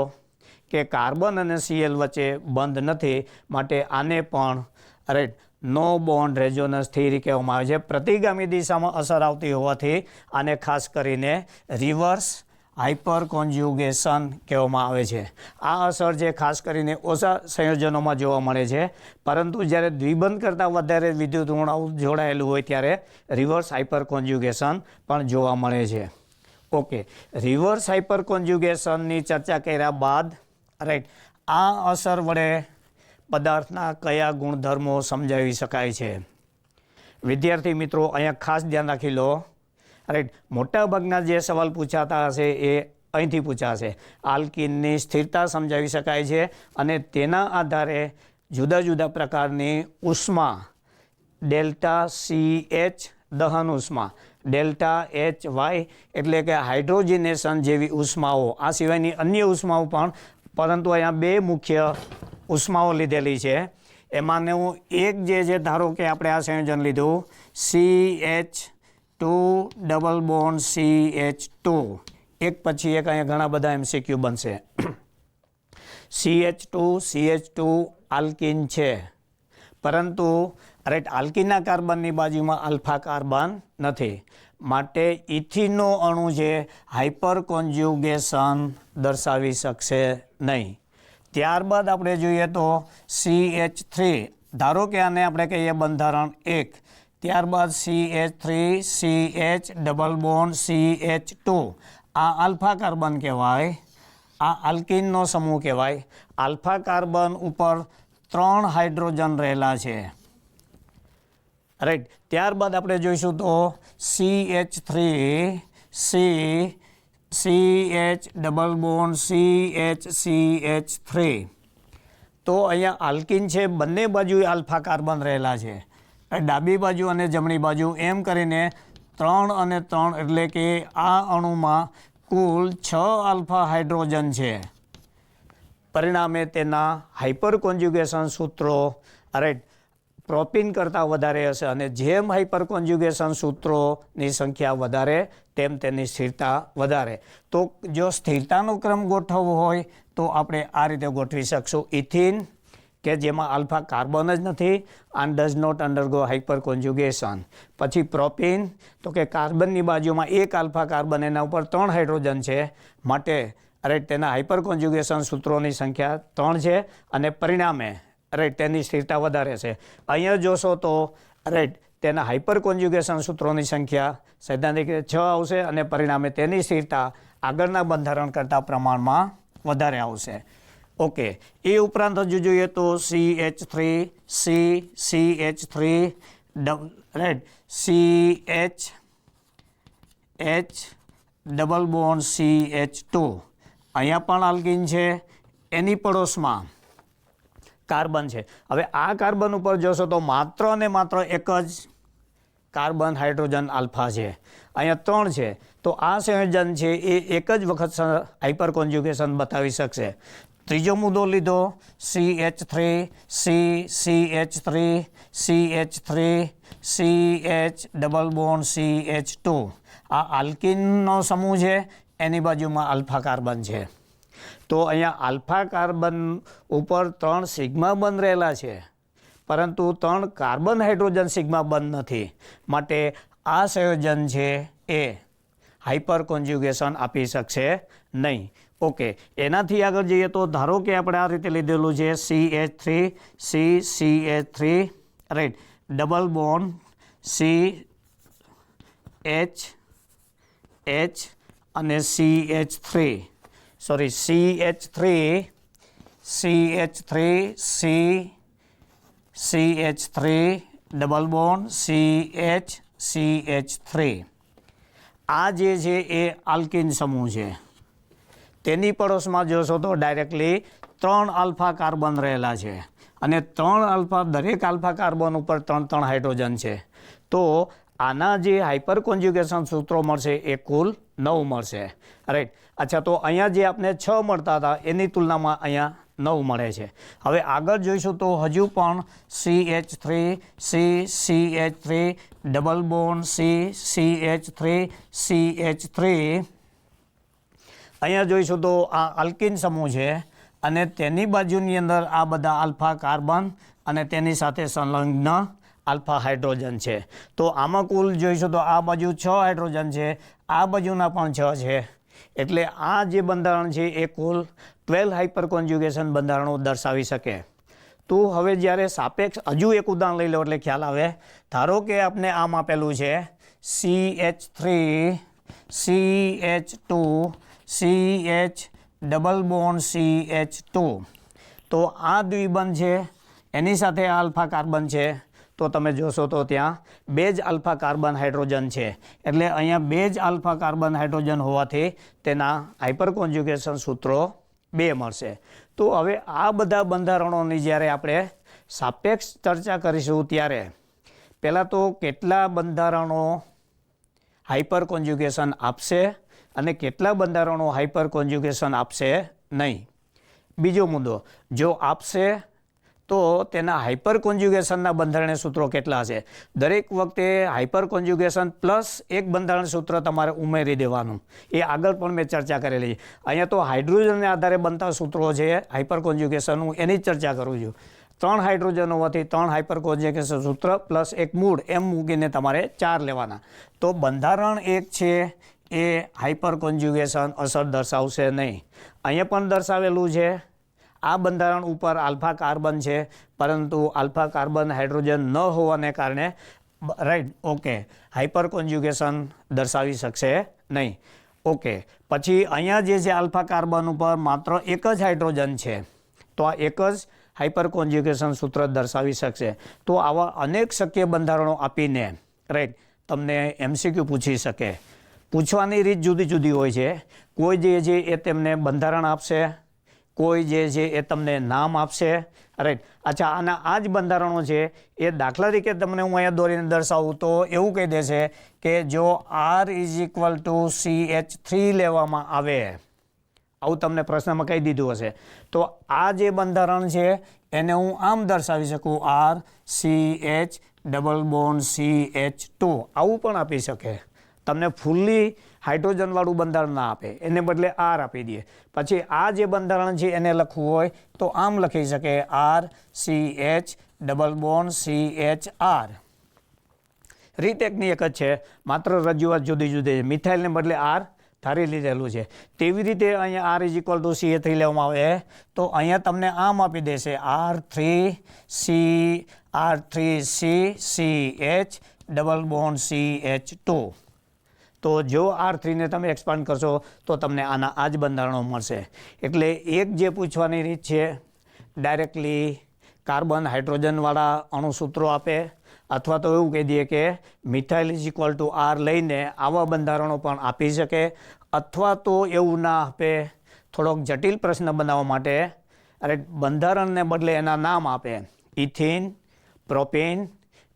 Speaker 1: કે કાર્બન અને Cl વચ્ચે બંધ નથી, માટે આને પણ right no bond resonance theory કહેવામાં આવે છે. પ્રતિગામી દિશામાં અસર આવતી હોવાથી આને ખાસ કરીને રિવર્સ હાઇપર કોન્જ્યુગેશન કહેવામાં આવે છે. આ અસર જે ખાસ કરીને ઓછા સંયોજનોમાં જોવા મળે છે, પરંતુ જ્યારે દ્વિબંધ કરતાં વધારે વિદ્યુત ઋણ જોડાયેલું હોય ત્યારે રિવર્સ હાઇપર કોન્જ્યુગેશન પણ જોવા મળે છે. ઓકે, રિવર્સ હાઇપર કોન્જ્યુગેશનની ચર્ચા કર્યા બાદ રાઈટ આ અસર વડે પદાર્થના કયા ગુણધર્મો સમજાવી શકાય છે? વિદ્યાર્થી મિત્રો અહીંયા ખાસ ધ્યાન રાખી લો. રાઈટ, મોટાભાગના જે સવાલ પૂછાતા હશે એ અહીંથી પૂછાશે. આલ્કિનની સ્થિરતા સમજાવી શકાય છે અને તેના આધારે જુદા જુદા પ્રકારની ઉષ્મા ડેલ્ટા CH દહન ઉષ્મા, ડેલ્ટા HY એટલે કે હાઇડ્રોજનેશન જેવી ઉષ્માઓ, આ સિવાયની અન્ય ઉષ્માઓ પણ, પરંતુ અહીંયા બે મુખ્ય ઉષ્માઓ લીધેલી છે. એમાંનું એક જે છે, ધારો કે આપણે આ સંયોજન લીધું CH2 ડબલ બોન્ડ CH2, એક પછી એક અહીંયા ઘણા બધા MCQ બનશે. CH2 આલ્કિન છે, પરંતુ રાઈટ આલ્કિનના કાર્બનની બાજુમાં આલ્ફા કાર્બન નથી, માટે ઇથિનનો અણુ છે હાઇપર કોન્જ્યુગેશન દર્શાવી શકશે નહીં. ત્યારબાદ આપણે જોઈએ તો CH3, ધારો કે આને આપણે કહીએ બંધારણ 1, ત્યારબાદ CH3 CH double bond CH2, આ આલ્ફા કાર્બન કહેવાય, આ આલ્કિનનો સમૂહ કહેવાય. આલ્ફા કાર્બન ઉપર 3 હાઇડ્રોજન રહેલા છે. રાઈટ, ત્યારબાદ આપણે જોઈશું તો CH3 CH double bond CH3. તો અહીંયા આલ્કિન છે, બંને બાજુ આલ્ફા કાર્બન રહેલા છે. ડાબી બાજુ અને જમણી બાજુ એમ કરીને 3 અને 3 એટલે કે આ અણુમાં કુલ 6 આલ્ફા હાઇડ્રોજન છે. પરિણામે તેના હાઇપર કોન્જ્યુગેશન સૂત્રો રાઈટ પ્રોપીન કરતાં વધારે હશે, અને જેમ હાઇપર કોન્જ્યુગેશન સૂત્રોની સંખ્યા વધારે તેમ તેની સ્થિરતા વધારે. તો જો સ્થિરતાનો ક્રમ ગોઠવવો હોય તો આપણે આ રીતે ગોઠવી શકશું. ઇથિન કે જેમાં આલ્ફા કાર્બન જ નથી, and does not undergo hyper conjugation. પછી પ્રોપીન, તો કે કાર્બનની બાજુમાં એક આલ્ફા કાર્બન, એના ઉપર 3 હાઇડ્રોજન છે, માટે રાઈટ તેના હાઇપર કોન્જ્યુગેશન સૂત્રોની સંખ્યા 3 છે અને પરિણામે રાઈટ તેની સ્થિરતા વધારે છે. અહીંયા જોશો તો રાઈટ તેના હાઇપર કોન્જ્યુગેશન સૂત્રોની સંખ્યા સૈદ્ધાંતિક 6 આવશે અને પરિણામે તેની સ્થિરતા આગળના બંધારણ કરતાં પ્રમાણમાં વધારે આવશે. ઓકે, એ ઉપરાંત હજુ જોઈએ તો CH3 CH3 right CH double bond CH2, અહીંયા પણ આલ્કિન છે, એની પડોશમાં કાર્બન છે. હવે આ કાર્બન ઉપર જોશો તો માત્ર ને માત્ર એક જ કાર્બન હાઇડ્રોજન આલ્ફા છે, અહીંયા 3 છે. તો આ સંયોજન છે એ એક જ વખત હાઇપર કોન્જ્યુગેશન બતાવી શકશે. ત્રીજો મુદ્દો લીધો CH3 CH3 CH3 CH double bond CH2, આ આલ્કિનનો સમૂહ છે, એની બાજુમાં આલ્ફા કાર્બન છે. તો અહીંયા આલ્ફા કાર્બન ઉપર 3 સિગ્મા બંધ રહેલા છે, પરંતુ 3 કાર્બન હાઇડ્રોજન સિગ્મા બંધ નથી, માટે આ સંયોજન છે એ હાઇપર કોન્જ્યુગેશન આપી શકશે નહીં. ઓકે, એનાથી આગળ જઈએ તો ધારો કે આપણે આ રીતે લીધેલું છે CH3 CH3 right double bond CH અને CH3 CH3 double bond CH3. આ જે છે એ આલ્કિન સમૂહ છે. તેની પડોશમાં જોશો તો ડાયરેક્ટલી 3 આલ્ફા કાર્બન રહેલા છે અને 3 આલ્ફા, દરેક આલ્ફા કાર્બન ઉપર 3 હાઇડ્રોજન છે. તો આના જે હાઇપર કોન્જ્યુગેશન સૂત્રો મળશે એ કુલ 9 મળશે. રાઈટ. અચ્છા, તો અહીંયા જે આપણે 6 મળતા હતા એની તુલનામાં અહીંયા 9 મળે છે. હવે આગળ જોઈશું તો હજુ પણ CH3 CH3 double bond CH3 CH3 અહીંયા જોઈશું તો આ આલ્કિન સમૂહ છે અને તેની બાજુની અંદર આ બધા આલ્ફા કાર્બન અને તેની સાથે સંલગ્ન આલ્ફા હાઇડ્રોજન છે. તો આમાં કુલ જોઈશું તો આ બાજુ 6 હાઇડ્રોજન છે, આ બાજુના પણ 6 છે. એટલે આ જે બંધારણ છે એ કુલ 12 હાઇપર કોન્જ્યુગેશન બંધારણો દર્શાવી શકે. તો હવે જ્યારે સાપેક્ષ હજુ એક ઉદાહરણ લઈ લો એટલે ખ્યાલ આવે. ધારો કે આપણે આમ આપેલું છે CH3 CH2 CH double bond CH2. તો આ દ્વિબંધ છે, એની સાથે આલ્ફા કાર્બન છે. તો તમે જોશો તો ત્યાં 2 જ આલ્ફા કાર્બન હાઇડ્રોજન છે. એટલે અહીંયા 2 જ આલ્ફા કાર્બન હાઇડ્રોજન હોવાથી તેના હાઇપર કોન્જ્યુગેશન સૂત્રો 2 મળશે. તો હવે આ બધા બંધારણોની જ્યારે આપણે સાપેક્ષ ચર્ચા કરીશું ત્યારે પહેલાં તો કેટલા બંધારણો હાઇપર કોન્જ્યુગેશન આપશે અને કેટલા બંધારણો હાઇપર કોન્જ્યુગેશન આપશે નહીં. બીજો મુદ્દો, જો આપશે તો તેના હાઇપર કોન્જ્યુગેશનના બંધારણીય સૂત્રો કેટલા છે. દરેક વખતે હાઇપર કોન્જ્યુગેશન પ્લસ એક બંધારણ સૂત્ર તમારે ઉમેરી દેવાનું. એ આગળ પણ મેં ચર્ચા કરેલી. અહીંયા તો હાઇડ્રોજનને આધારે બનતા સૂત્રો છે હાઇપર કોન્જ્યુગેશન, હું એની જ ચર્ચા કરું છું. 3 હાઇડ્રોજન હોવાથી 3 હાઇપર કોન્જ્યુગેશન સૂત્ર પ્લસ એક મૂળ એમ મૂકીને તમારે 4 લેવાના. તો બંધારણ 1 છે એ હાઇપર કોન્જ્યુગેશન અસર દર્શાવશે નહીં. અહીંયા પણ દર્શાવેલું છે. આ બંધારણ ઉપર આલ્ફા કાર્બન છે, પરંતુ આલ્ફા કાર્બન હાઇડ્રોજન ન હોવાને કારણે રાઈટ ઓકે હાઇપર કોન્જ્યુગેશન દર્શાવી શકશે નહીં. ઓકે, પછી અહીંયા જે છે આલ્ફા કાર્બન ઉપર માત્ર એક જ હાઇડ્રોજન છે, તો આ એક જ હાઇપર કોન્જ્યુગેશન સૂત્ર દર્શાવી શકશે. તો આવા અનેક શક્ય બંધારણો આપીને રાઈટ તમને MCQ પૂછી શકે. પૂછવાની રીત જુદી જુદી હોય છે. કોઈ જે છે એ તેમને બંધારણ આપશે, કોઈ જે છે એ તમને નામ આપશે. રાઈટ. અચ્છા, આના આ જ બંધારણો છે એ દાખલા તરીકે તમને હું અહીંયા દોરીને દર્શાવું તો એવું કહી દેશે કે જો R = CH3 લેવામાં આવે, આવું તમને પ્રશ્નમાં કહી દીધું હશે, તો આ જે બંધારણ છે એને હું આમ દર્શાવી શકું R CH double bond CH2. આવું પણ આપી શકે. તમને ફૂલ્લી હાઇડ્રોજનવાળું બંધારણ ના આપે, એને બદલે R આપી દે. પછી આ જે બંધારણ છે એને લખવું હોય તો આમ લખી શકે R CH double bond CHR. રીત એકની એક જ છે, માત્ર રજૂઆત જુદી જુદી છે. મિથાઇલને બદલે R ધારી લીધેલું છે. તેવી રીતે અહીંયા R = CH3 લેવામાં આવે તો અહીંયા તમને આમ આપી દેશે R3CH ડબલ બોન્ડ CH2. તો જો R3 ને તમે એક્સપાન્ડ કરશો તો તમને આના આ જ બંધારણો મળશે. એટલે એક જે પૂછવાની રીત છે ડાયરેક્ટલી કાર્બન હાઇડ્રોજનવાળા અણુસૂત્રો આપે, અથવા તો એવું કહી દઈએ કે મિથાઇલ = R લઈને આવા બંધારણો પણ આપી શકે, અથવા તો એવું ના આપે, થોડોક જટિલ પ્રશ્ન બનાવવા માટે અરે બંધારણને બદલે એના નામ આપે. ઇથિન, પ્રોપેન,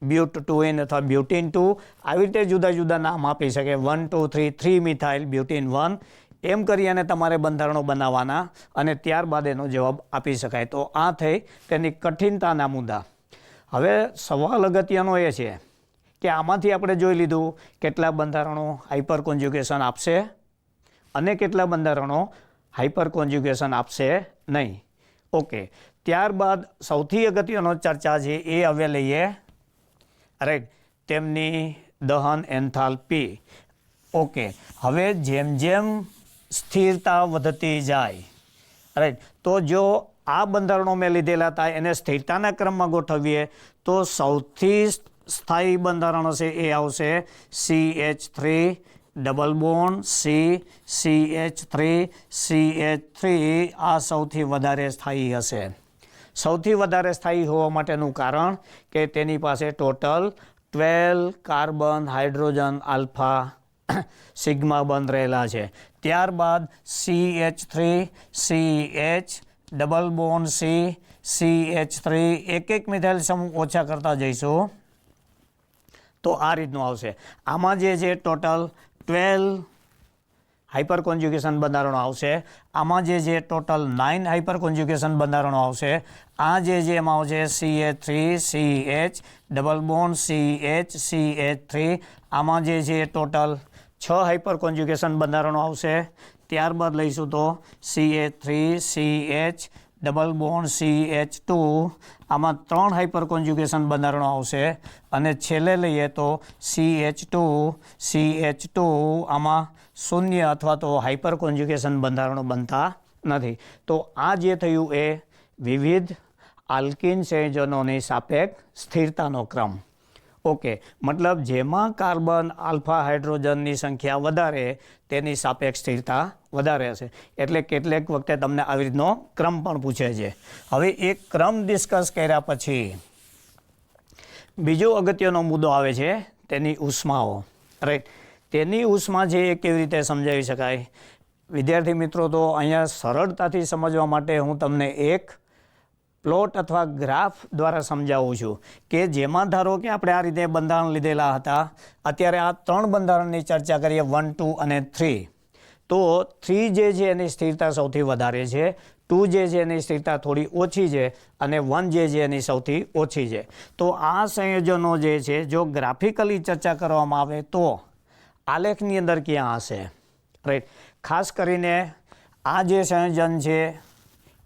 Speaker 1: બ્યુટ-2N અથવા બ્યુટીન-2, આવી રીતે જુદા જુદા નામ આપી શકે. 1 2 3 3 મિથાઇલ બ્યુટીન-1 એમ કરી અને તમારે બંધારણો બનાવવાના અને ત્યારબાદ એનો જવાબ આપી શકાય. તો આ થઈ તેની કઠિનતાના મુદ્દા. હવે સવાલ અગત્યનો એ છે કે આમાંથી આપણે જોઈ લીધું કેટલા બંધારણો હાઇપર કોન્જ્યુગેશન આપશે અને કેટલા બંધારણો હાઇપર કોન્જ્યુગેશન આપશે નહીં. ઓકે, ત્યારબાદ સૌથી અગત્યનો ચર્ચા છે એ હવે લઈએ રાઈટ તેમની દહન એન્થાલ્પી. ઓકે, હવે જેમ જેમ સ્થિરતા વધતી જાય રાઈટ, તો જો આ બંધારણો મેં લીધેલા હતા એને સ્થિરતાના ક્રમમાં ગોઠવીએ તો સૌથી સ્થાયી બંધારણ હશે એ આવશે CH3 double bond CH3 CH3. આ સૌથી વધારે સ્થાયી હશે. સૌથી વધારે સ્થાયી હોવા માટેનું કારણ કે તેની પાસે total 12 carbon hydrogen alpha sigma બંધ રહેલા છે. ત્યારબાદ CH3 CH double bond CH3 એક મિથાઇલ સમૂહ ઓછા કરતા જઈશું તો આ રીતનું આવશે. આમાં જે છે ટોટલ 12 હાઇપર કોન્જ્યુગેશન બંધારણો આવશે. આમાં જે છે ટોટલ 9 હાઇપર કોન્જ્યુગેશન બંધારણો આવશે. આ જે એમાં આવશે CH3 CH double bond CH3. આમાં જે છે ટોટલ 6 હાઇપર કોન્જ્યુગેશન બંધારણો આવશે. ત્યારબાદ લઈશું તો CH3 CH double bond CH2. આમાં 3 હાઇપર કોન્જ્યુગેશન બંધારણો આવશે. અને છેલ્લે લઈએ તો CH2 આમાં 0 અથવા તો હાઇપર કોન્જ્યુગેશન બંધારણો બનતા નથી. તો આ જે થયું એ વિવિધ આલ્કિન સંયોજનોની સાપેક્ષ સ્થિરતાનો ક્રમ. ઓકે, મતલબ જેમાં કાર્બન આલ્ફા હાઇડ્રોજનની સંખ્યા વધારે તેની સાપેક્ષ સ્થિરતા વધારે હશે. એટલે કેટલીક વખતે તમને આવી રીતનો ક્રમ પણ પૂછે છે. હવે એક ક્રમ ડિસ્કસ કર્યા પછી બીજો અગત્યનો મુદ્દો આવે છે તેની ઉષ્માઓ. રાઈટ, તેની ઉષ્મા છે એ કેવી રીતે સમજાવી શકાય? વિદ્યાર્થી મિત્રો, તો અહીંયા સરળતાથી સમજવા માટે હું તમને એક પ્લોટ અથવા ગ્રાફ દ્વારા સમજાવું છું કે જેમાં ધારો કે આપણે આ રીતે બંધારણ લીધેલા હતા. અત્યારે આ 3 બંધારણની ચર્ચા કરીએ, 1, 2 અને 3. તો 3 જે છે એની સ્થિરતા સૌથી વધારે છે, 2 જે છે એની સ્થિરતા થોડી ઓછી છે અને 1 જે છે એની સૌથી ઓછી છે. તો આ સંયોજનો જે છે જો ગ્રાફિકલી ચર્ચા કરવામાં આવે તો આલેખની અંદર ક્યાં હશે? રાઈટ, ખાસ કરીને આ જે સંયોજન છે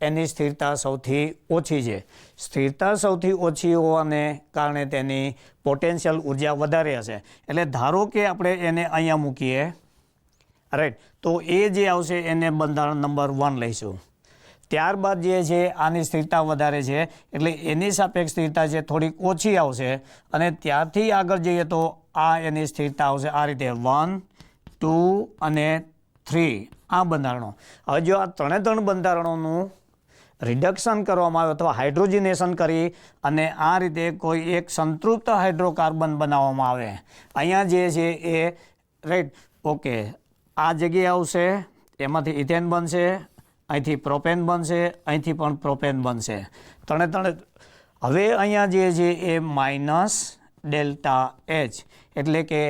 Speaker 1: એની સ્થિરતા સૌથી ઓછી છે. સ્થિરતા સૌથી ઓછી હોવાને કારણે તેની પોટેન્શિયલ ઉર્જા વધારે હશે. એટલે ધારો કે આપણે એને અહીંયા મૂકીએ, રાઈટ, તો એ જે આવશે એને બંધારણ નંબર 1 લઈશું. ત્યારબાદ જે છે આની સ્થિરતા વધારે છે એટલે એની સાપેક્ષ સ્થિરતા છે થોડીક ઓછી આવશે. અને ત્યારથી આગળ જઈએ તો આ એની સ્થિરતા આવશે આ રીતે 1, 2 અને 3 આ બંધારણો. હવે જો આ 3 બંધારણોનું રિડક્શન કરવામાં આવે અથવા હાઇડ્રોજનેશન કરી અને આ રીતે કોઈ એક સંતૃપ્ત હાઇડ્રોકાર્બન બનાવવામાં આવે, અહીંયા જે છે એ રાઈટ, ઓકે, આ જગ્યાએ આવશે, એમાંથી ઇથેન બનશે, અહીંથી પ્રોપેન બનશે, અહીંથી પણ પ્રોપેન બનશે. 3 હવે અહીંયા જે છે એ માઇનસ ડેલ્ટા H એટલે કે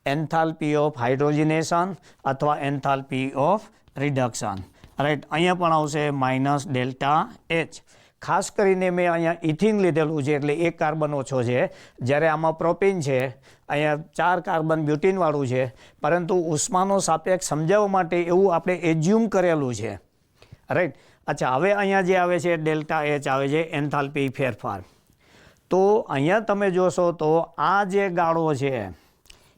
Speaker 1: એન્થાલ્પી ઓફ હાઇડ્રોજનેશન અથવા એન્થાલ્પી ઓફ રિડક્શન. રાઈટ, અહીંયા પણ આવશે માઇનસ ડેલ્ટા H. ખાસ કરીને મેં અહીંયા ઇથિન લીધેલું છે એટલે 1 કાર્બન ઓછો છે, જ્યારે આમાં પ્રોપીન છે, અહીંયા 4 કાર્બન બ્યુટીનવાળું છે. પરંતુ ઉષ્માનો સાપેક્ષ સમજાવવા માટે એવું આપણે એઝ્યુમ કરેલું છે. રાઈટ, અચ્છા, હવે અહીંયા જે આવે છે ડેલ્ટા H આવે છે એન્થાલ્પી ફેરફાર. તો અહીંયા તમે જોશો તો આ જે ગાળો છે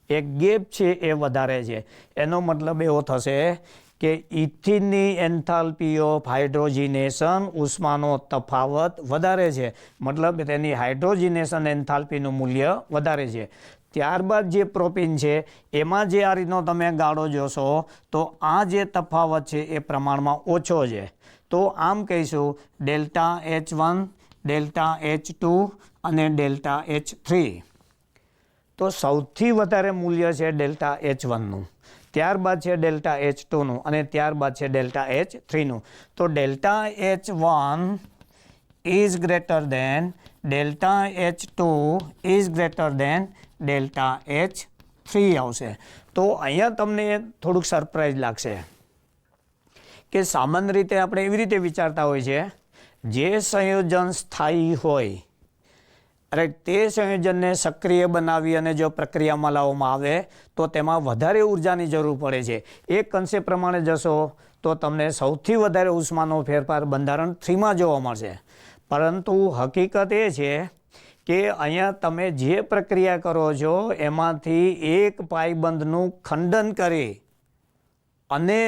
Speaker 1: એક ગેપ છે એ વધારે છે. એનો મતલબ એવો થશે કે ઇથિનની એન્થાલ્પી ઓફ હાઇડ્રોજનેશન ઉષ્માનો તફાવત વધારે છે, મતલબ તેની હાઇડ્રોજનેશન એન્થાલ્પીનું મૂલ્ય વધારે છે. ત્યારબાદ જે પ્રોપીન છે એમાં જે આ રીતનો તમે ગાળો જોશો તો આ જે તફાવત છે એ પ્રમાણમાં ઓછો છે. તો આમ કહીશું ડેલ્ટા H1, ડેલ્ટા H2 અને ડેલ્ટા H3. તો સૌથી વધારે મૂલ્ય છે ડેલ્ટા H1નું, ત્યારબાદ છે ડેલ્ટા H2નું અને ત્યારબાદ છે ડેલ્ટા H3નું. તો delta H1 is greater than delta H2 is greater than delta H3 આવશે. તો અહીંયા તમને થોડુંક સરપ્રાઇઝ લાગશે કે સામાન્ય રીતે આપણે એવી રીતે વિચારતા હોય છે જે સંયોજન સ્થાયી હોય, રાઈટ, તે સંયોજનને સક્રિય બનાવી અને જો પ્રક્રિયામાં લાવવામાં આવે તો તેમાં વધારે ઉર્જાની જરૂર પડે છે. એક કન્સેપ્ટ પ્રમાણે જશો તો તમને સૌથી વધારે ઉષ્માનો ફેરફાર બંધારણ 3માં જોવા મળશે. પરંતુ હકીકત એ છે કે અહીંયા તમે જે પ્રક્રિયા કરો છો એમાંથી એક પાયબંધનું ખંડન કરી અને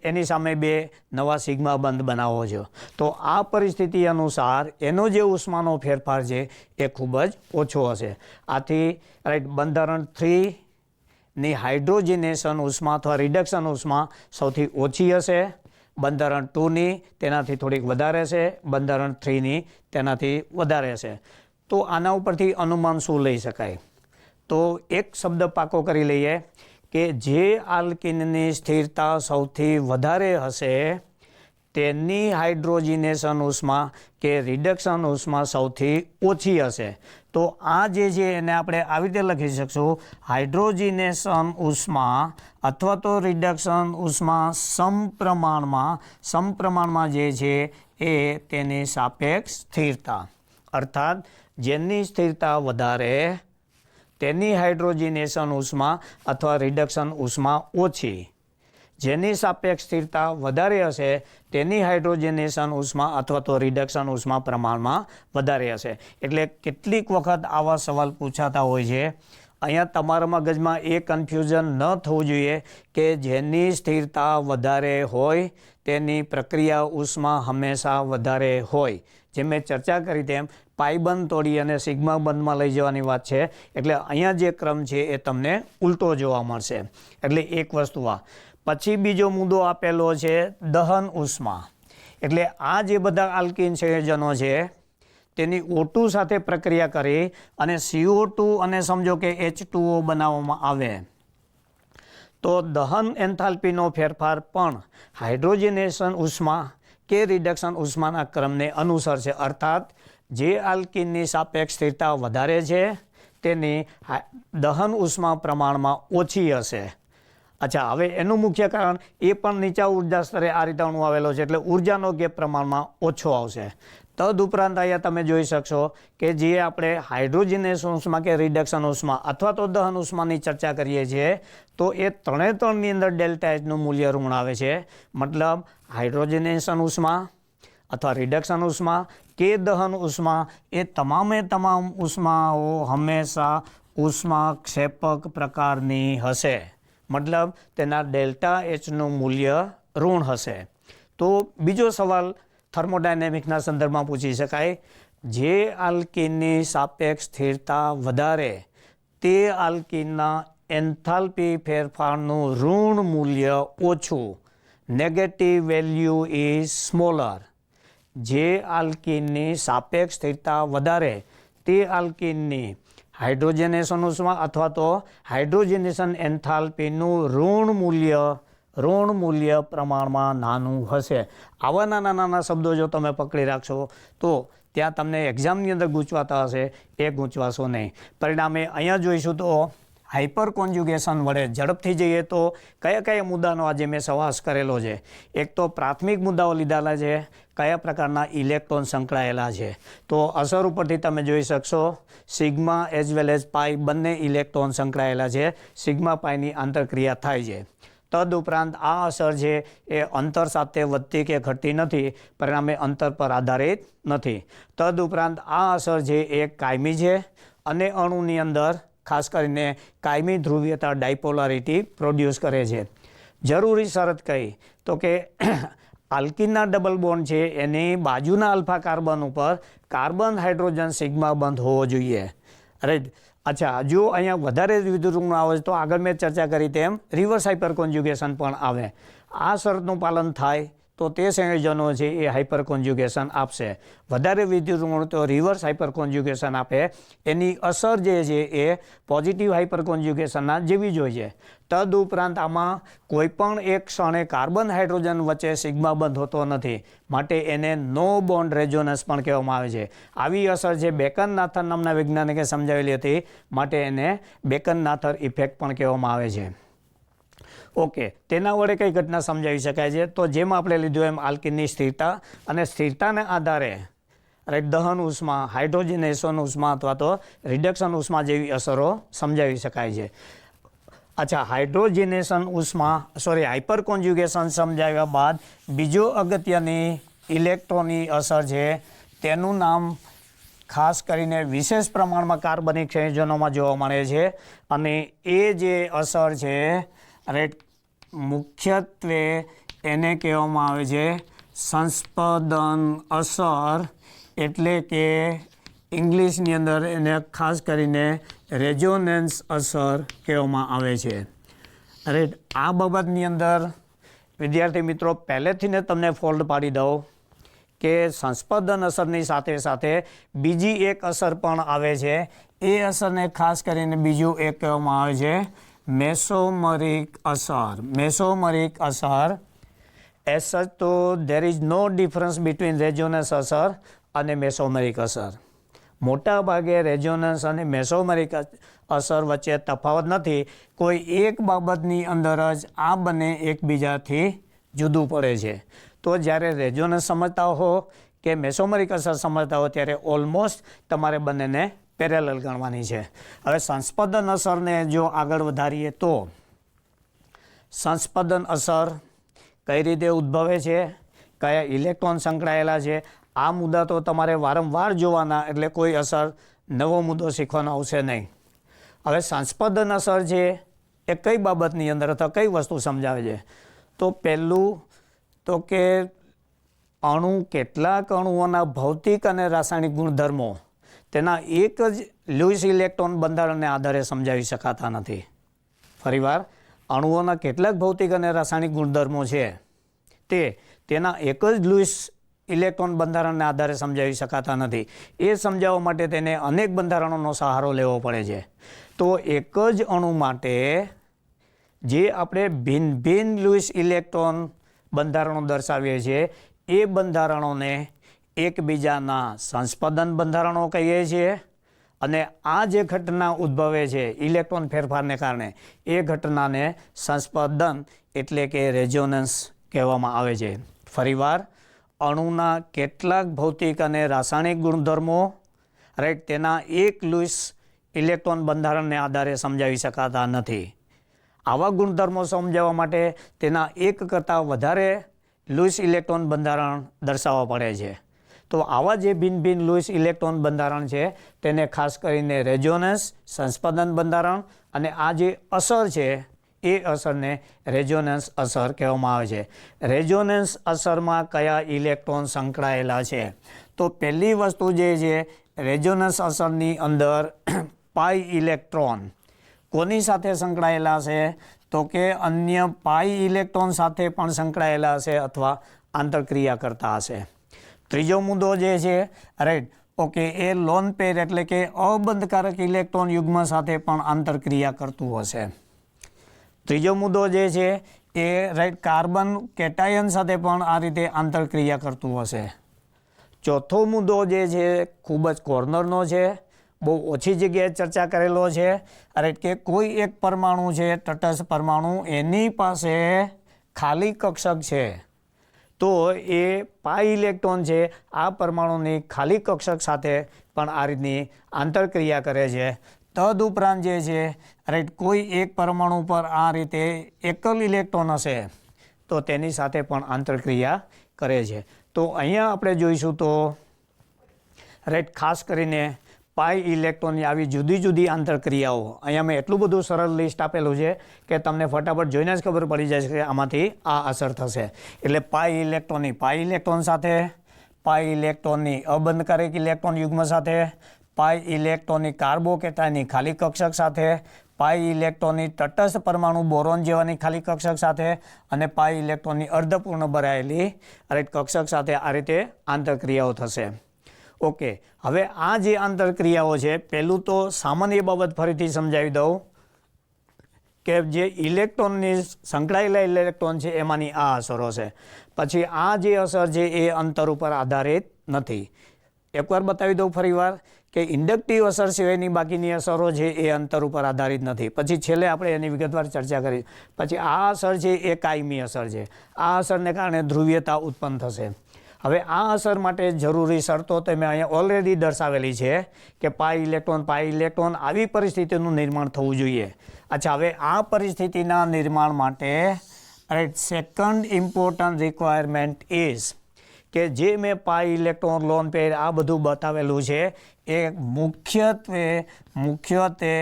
Speaker 1: એની સામે 2 નવા સિગ્મા બંધ બનાવો છો. તો આ પરિસ્થિતિ અનુસાર એનો જે ઉષ્માનો ફેરફાર છે એ ખૂબ જ ઓછો હશે. આથી રાઈટ, બંધારણ 3ની હાઇડ્રોજનેશન ઉષ્મા અથવા રિડક્શન ઉષ્મા સૌથી ઓછી હશે. બંધારણ 2ની તેનાથી થોડીક વધારે છે, બંધારણ 3ની તેનાથી વધારે છે. તો આના ઉપરથી અનુમાન શું લઈ શકાય? તો એક શબ્દ પાકો કરી લઈએ કે જે આલ્કિનની સ્થિરતા સૌથી વધારે હશે તેની હાઇડ્રોજિનેશન ઉષ્મા કે રિડક્શન ઉષ્મા સૌથી ઓછી હશે. તો આ જે છે એને આપણે આવી રીતે લખી શકશું, હાઇડ્રોજિનેશન ઉષ્મા અથવા તો રિડક્શન ઉષ્મા સમપ્રમાણમાં જે છે એ તેની સાપેક્ષ સ્થિરતા, અર્થાત જેની સ્થિરતા વધારે તેની હાઇડ્રોજિનેશન ઉષ્મા અથવા રિડક્શન ઉષ્મા ઓછી, જેની સાપેક્ષ સ્થિરતા વધારે હશે તેની હાઇડ્રોજિનેશન ઉષ્મા અથવા તો રિડક્શન ઉષ્મા પ્રમાણમાં વધારે હશે. એટલે કેટલીક વખત આવા સવાલ પૂછાતા હોય છે. અહીંયા તમારા મગજમાં એ કન્ફ્યુઝન ન થવું જોઈએ કે જેની સ્થિરતા વધારે હોય તેની પ્રક્રિયા ઉષ્મા હંમેશા વધારે હોય. જે મેં ચર્ચા કરી તેમ પાઈ બંધ તોડી અને સિગ્મા બંધમાં લઈ જવાની વાત છે. એટલે અહીંયા જે ક્રમ છે એ તમને ઉલટો જોવા મળશે. એટલે એક વસ્તુ આ. પછી બીજો મુદ્દો આપેલો છે દહન ઉષ્મા. એટલે આ જે બધા આલ્કિન સંયોજનો છે તેની O2 સાથે પ્રક્રિયા કરી અને CO2 અને સમજો કે H2O બનાવવામાં આવે તો દહન એન્થાલ્પીનો ફેરફાર પણ હાઇડ્રોજિનેશન ઉષ્મા કે રિડક્શન ઉષ્માના ક્રમને અનુસરશે. અર્થાત જે આલ્કિનની સાપેક્ષ સ્થિરતા વધારે છે તેની દહન ઉષ્મા પ્રમાણમાં ઓછી હશે. અચ્છા, હવે એનું મુખ્ય કારણ એ પણ નીચા ઉર્જા સ્તરે આ રીતે અણુ આવેલો છે એટલે ઉર્જાનો ગેપ પ્રમાણમાં ઓછો આવશે. તદ ઉપરાંત અહીંયા તમે જોઈ શકશો કે જે આપણે હાઇડ્રોજિનેશન ઉષ્મા કે રિડક્શન ઉષ્મા અથવા તો દહન ઉષ્માની ચર્ચા કરીએ છીએ તો એ ત્રણની અંદર ડેલ્ટા એચનું મૂલ્ય ઋણ આવે છે. મતલબ હાઇડ્રોજિનેશન ઉષ્મા અથવા રિડક્શન ઉષ્મા કે દહન ઉષ્મા એ તમામ ઉષ્માઓ હંમેશા ઉષ્માક્ષેપક પ્રકારની હશે. મતલબ તેના ડેલ્ટા એચનું મૂલ્ય ઋણ હશે. તો બીજો સવાલ થર્મોડાયનેમિકના સંદર્ભમાં પૂછી શકાય, જે આલ્કિનની સાપેક્ષ સ્થિરતા વધારે તે આલ્કિનના એન્થાલ્પી ફેરફારનું ઋણ મૂલ્ય ઓછું, નેગેટિવ વેલ્યુ ઇઝ સ્મોલર. જે આલ્કિનની સાપેક્ષ સ્થિરતા વધારે તે આલ્કિનની હાઇડ્રોજિનેશન ઉષ્મા અથવા તો હાઇડ્રોજિનેશન એન્થાલ્પીનું ઋણ મૂલ્ય પ્રમાણમાં નાનું હશે. આવા નાના શબ્દો જો તમે પકડી રાખશો તો ત્યાં તમને એક્ઝામની અંદર ગૂંચવાતા હશે, એ ગૂંચવાશો નહીં. પરિણામે અહીંયા જોઈશું તો હાઇપર કોન્જ્યુગેશન વડે ઝડપથી જઈએ તો કયા મુદ્દાનો આજે મેં સવાસ કરેલો છે. એક તો પ્રાથમિક મુદ્દાઓ લીધેલા છે, કયા પ્રકારના ઇલેક્ટ્રોન સંકળાયેલા છે. તો અસર ઉપરથી તમે જોઈ શકશો સિગ્મા એઝ વેલ એઝ પાઈ બંને ઇલેક્ટ્રોન સંકળાયેલા છે. સિગ્મા પાઈની આંતરક્રિયા થાય છે. તદ ઉપરાંત આ અસર છે એ અંતર સાથે વધતી કે ઘટતી નથી, પરિણામે અંતર પર આધારિત નથી. તદ ઉપરાંત આ અસર છે એ કાયમી છે અને અણુની અંદર ખાસ કરીને કાયમી ધ્રુવીયતા ડાયપોલારિટી પ્રોડ્યુસ કરે છે. જરૂરી શરત કઈ તો કે આલ્કિનના ડબલ બોન્ડ છે એની બાજુના આલ્ફા કાર્બન ઉપર કાર્બન હાઇડ્રોજન સિગ્મા બંધ હોવો જોઈએ. રાઈટ. અચ્છા, જો અહીંયા વધારે વિદ્યુત ઋણ આવે તો આગળ મેં ચર્ચા કરી તેમ રિવર્સ હાઇપર કોન્જ્યુગેશન પણ આવે. આ શરતનું પાલન થાય તો તે સંયોજનો છે એ હાઇપર કોન્જ્યુગેશન આપશે. વધારે વિદ્યુત ઋણ તો રિવર્સ હાઇપર કોન્જ્યુગેશન આપે. એની અસર જે છે એ પોઝિટિવ હાઇપર કોન્જ્યુગેશનના જેવી જ હોય છે. તદ ઉપરાંત આમાં કોઈ પણ એક ક્ષણે કાર્બન હાઇડ્રોજન વચ્ચે સિગ્મા બંધ હોતો નથી, માટે એને નો બોન્ડ રેઝોનન્સ પણ કહેવામાં આવે છે. આવી અસર છે બેકન-નાથર નામના વૈજ્ઞાનિકે સમજાવેલી હતી, માટે એને બેકન-નાથર ઇફેક્ટ પણ કહેવામાં આવે છે. ઓકે, તેના વડે કઈ ઘટના સમજાવી શકાય છે તો જેમ આપણે લીધું એમ આલ્કિનની સ્થિરતા અને સ્થિરતાને આધારે રાઈટ દહન ઉષ્મા, હાઇડ્રોજિનેશન ઉષ્મા અથવા તો રિડક્શન ઉષ્મા જેવી અસરો સમજાવી શકાય છે. અચ્છા, હાઇપર કોન્જ્યુગેશન સમજાવ્યા બાદ બીજો અગત્યની ઇલેક્ટ્રોનની અસર છે તેનું નામ ખાસ કરીને વિશેષ પ્રમાણમાં કાર્બનિક સંયોજનોમાં જોવા મળે છે અને એ જે અસર છે રાઈટ મુખ્યત્વે એને કહેવામાં આવે છે સંસ્પદન અસર, એટલે કે ઇંગ્લિશની અંદર એને ખાસ કરીને રેઝોનન્સ અસર કહેવામાં આવે છે. રાઈટ. આ બાબતની અંદર વિદ્યાર્થી મિત્રો પહેલેથી ને તમને ફોલ્ડ પાડી દઉં કે સંસ્પદન અસરની સાથે બીજી એક અસર પણ આવે છે. એ અસરને ખાસ કરીને બીજું એક કહેવામાં આવે છે મેસોમરિક અસર. મેસોમરિક અસર એઝ સચ તો there is no difference between resonance અસર અને મેસોમેરિક અસર. મોટા ભાગે રેઝોનન્સ અને મેસોમેરિક અસર વચ્ચે તફાવત નથી. કોઈ એક બાબતની અંદર જ આ બંને એકબીજાથી જુદું પડે છે. તો જ્યારે રેઝોનન્સ સમજતા હો કે મેસોમેરિક અસર સમજતા હો ત્યારે ઓલમોસ્ટ તમારે બંનેને પેરેલલ ગણવાની છે. હવે સંસ્પંદન અસરને જો આગળ વધારીએ તો સંસ્પંદન અસર કઈ રીતે ઉદ્ભવે છે, કયા ઇલેક્ટ્રોન સંકળાયેલા છે, આ મુદ્દા તો તમારે વારંવાર જોવાના, એટલે કોઈ અસર નવો મુદ્દો શીખવાનો આવશે નહીં. હવે સંસ્પંદન અસર છે એ કઈ બાબતની અંદર અથવા કઈ વસ્તુ સમજાવે છે? તો પહેલું તો કે અણુ કેટલાક અણુઓના ભૌતિક અને રાસાયણિક ગુણધર્મો તેના એક જ લ્યુઇસ ઇલેક્ટ્રોન બંધારણને આધારે સમજાવી શકાતા નથી. ફરીવાર, અણુઓના કેટલાક ભૌતિક અને રાસાયણિક ગુણધર્મો છે તે તેના એક જ લ્યુઇસ ઇલેક્ટ્રોન બંધારણને આધારે સમજાવી શકાતા નથી. એ સમજાવવા માટે તેને અનેક બંધારણોનો સહારો લેવો પડે છે. તો એક જ અણુ માટે જે આપણે ભિન્ન ભિન્ન લ્યુઇસ ઇલેક્ટ્રોન બંધારણો દર્શાવીએ છીએ એ બંધારણોને એકબીજાના સંસ્પંદન બંધારણો કહીએ છીએ. અને આ જે ઘટના ઉદ્ભવે છે ઇલેક્ટ્રોન ફેરફારને કારણે, એ ઘટનાને સંસ્પંદન એટલે કે રેઝોનન્સ કહેવામાં આવે છે. ફરીવાર, અણુના કેટલાક ભૌતિક અને રાસાયણિક ગુણધર્મો રાઈટ તેના એક લ્યુઇસ ઇલેક્ટ્રોન બંધારણને આધારે સમજાવી શકાતા નથી. આવા ગુણધર્મો સમજાવવા માટે તેના એક કરતાં વધારે લ્યુઇસ ઇલેક્ટ્રોન બંધારણ દર્શાવવા પડે છે. તો આવા જે ભિન્ન ભિન્ન લ્યુઇસ ઇલેક્ટ્રોન બંધારણ છે તેને ખાસ કરીને રેઝોનન્સ, સંસ્પંદન બંધારણ અને આ જે અસર છે એ અસરને રેઝોનન્સ અસર કહેવામાં આવે છે. રેઝોનન્સ અસરમાં કયા ઇલેક્ટ્રોન સંકળાયેલા છે? તો પહેલી વસ્તુ જે છે, રેઝોનન્સ અસરની અંદર પાઈ ઇલેક્ટ્રોન કોની સાથે સંકળાયેલા છે? તો કે અન્ય પાઈ ઇલેક્ટ્રોન સાથે પણ સંકળાયેલા હશે અથવા આંતરક્રિયા કરતા હશે. ત્રીજો મુદ્દો જે છે રાઈટ ઓકે, એ લોન પેર એટલે કે અબંધકારક ઇલેક્ટ્રોન યુગ્મ સાથે પણ આંતરક્રિયા કરતું હશે. ત્રીજો મુદ્દો જે છે એ રાઈટ કાર્બન કેટાયન સાથે પણ આ રીતે આંતરક્રિયા કરતું હશે. ચોથો મુદ્દો જે છે ખૂબ જ કોર્નરનો છે, બહુ ઓછી જગ્યાએ ચર્ચા કરેલો છે રાઈટ કે કોઈ એક પરમાણુ છે, તટસ્થ પરમાણુ, એની પાસે ખાલી કક્ષક છે તો એ પાઈ ઇલેક્ટ્રોન છે આ પરમાણુની ખાલી કક્ષક સાથે પણ આ રીતની આંતરક્રિયા કરે છે. તદુપરાંત જે છે રાઈટ કોઈ એક પરમાણુ પર આ રીતે એકલ ઇલેક્ટ્રોન હશે તો તેની સાથે પણ આંતરક્રિયા કરે છે. તો અહીંયા આપણે જોઈશું તો રાઈટ ખાસ કરીને પાઈ ઇલેક્ટ્રોનની આવી જુદી જુદી આંતરક્રિયાઓ, અહીંયા મેં એટલું બધું સરળ લિસ્ટ આપેલું છે કે તમને ફટાફટ જોઈને જ ખબર પડી જાય છે કે આમાંથી આ અસર થશે. એટલે પાઈ ઇલેક્ટ્રોન સાથે, પાઈ ઇલેક્ટ્રોનની અબંધકારક ઇલેક્ટ્રોન યુગ્મ સાથે, પાઈ ઇલેક્ટ્રોનની કાર્બોકેટાયનની ખાલી કક્ષક સાથે, પાઈ ઇલેક્ટ્રોનની તટસ્થ પરમાણુ બોરોન જેવાની ખાલી કક્ષક સાથે અને પાઈ ઇલેક્ટ્રોનની અર્ધપૂર્ણ ભરાયેલી રાઈટ કક્ષક સાથે આ રીતે આંતરક્રિયાઓ થશે. ઓકે, હવે આ જે આંતરક્રિયાઓ છે, પહેલું તો સામાન્ય બાબત ફરીથી સમજાવી દઉં કે જે ઇલેક્ટ્રોનની સંકળાયેલા ઇલેક્ટ્રોન છે એમાંની આ અસરો છે. પછી આ જે અસર છે એ અંતર ઉપર આધારિત નથી. એકવાર બતાવી દઉં ફરીવાર કે ઇન્ડક્ટિવ અસર સિવાયની બાકીની અસરો છે એ અંતર ઉપર આધારિત નથી. પછી છેલ્લે આપણે એની વિગતવાર ચર્ચા કરી. પછી આ અસર છે એ કાયમી અસર છે. આ અસરને કારણે ધ્રુવીયતા ઉત્પન્ન થશે. હવે આ અસર માટે જરૂરી શરતો તમે અહીંયા ઓલરેડી દર્શાવેલી છે કે પાઈ ઇલેક્ટ્રોન આવી પરિસ્થિતિનું નિર્માણ થવું જોઈએ. અચ્છા, હવે આ પરિસ્થિતિના નિર્માણ માટે right second important requirement is કે જે મેં પાઈ ઇલેક્ટ્રોન, લોન પેર આ બધું બતાવેલું છે એ મુખ્યત્વે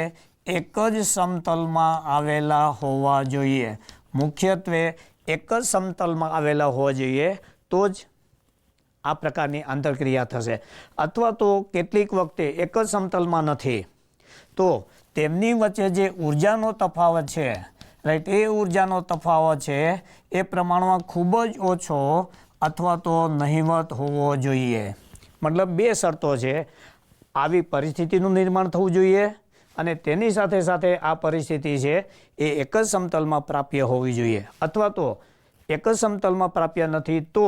Speaker 1: એક જ સમતલમાં આવેલા હોવા જોઈએ. મુખ્યત્વે એક જ સમતલમાં આવેલા હોવા જોઈએ તો જ આ પ્રકારની આંતરક્રિયા થશે. અથવા તો કેટલીક વખતે એક જ સમતલમાં નથી તો તેમની વચ્ચે જે ઉર્જાનો તફાવત છે રાઈટ, એ ઉર્જાનો તફાવત છે એ પ્રમાણમાં ખૂબ જ ઓછો અથવા તો નહિવત હોવો જોઈએ. મતલબ બે શરતો છે, આવી પરિસ્થિતિનું નિર્માણ થવું જોઈએ અને તેની સાથે સાથે આ પરિસ્થિતિ છે એ એક જ સમતલમાં પ્રાપ્ય હોવી જોઈએ. અથવા તો એક જ સમતલમાં પ્રાપ્ય નથી તો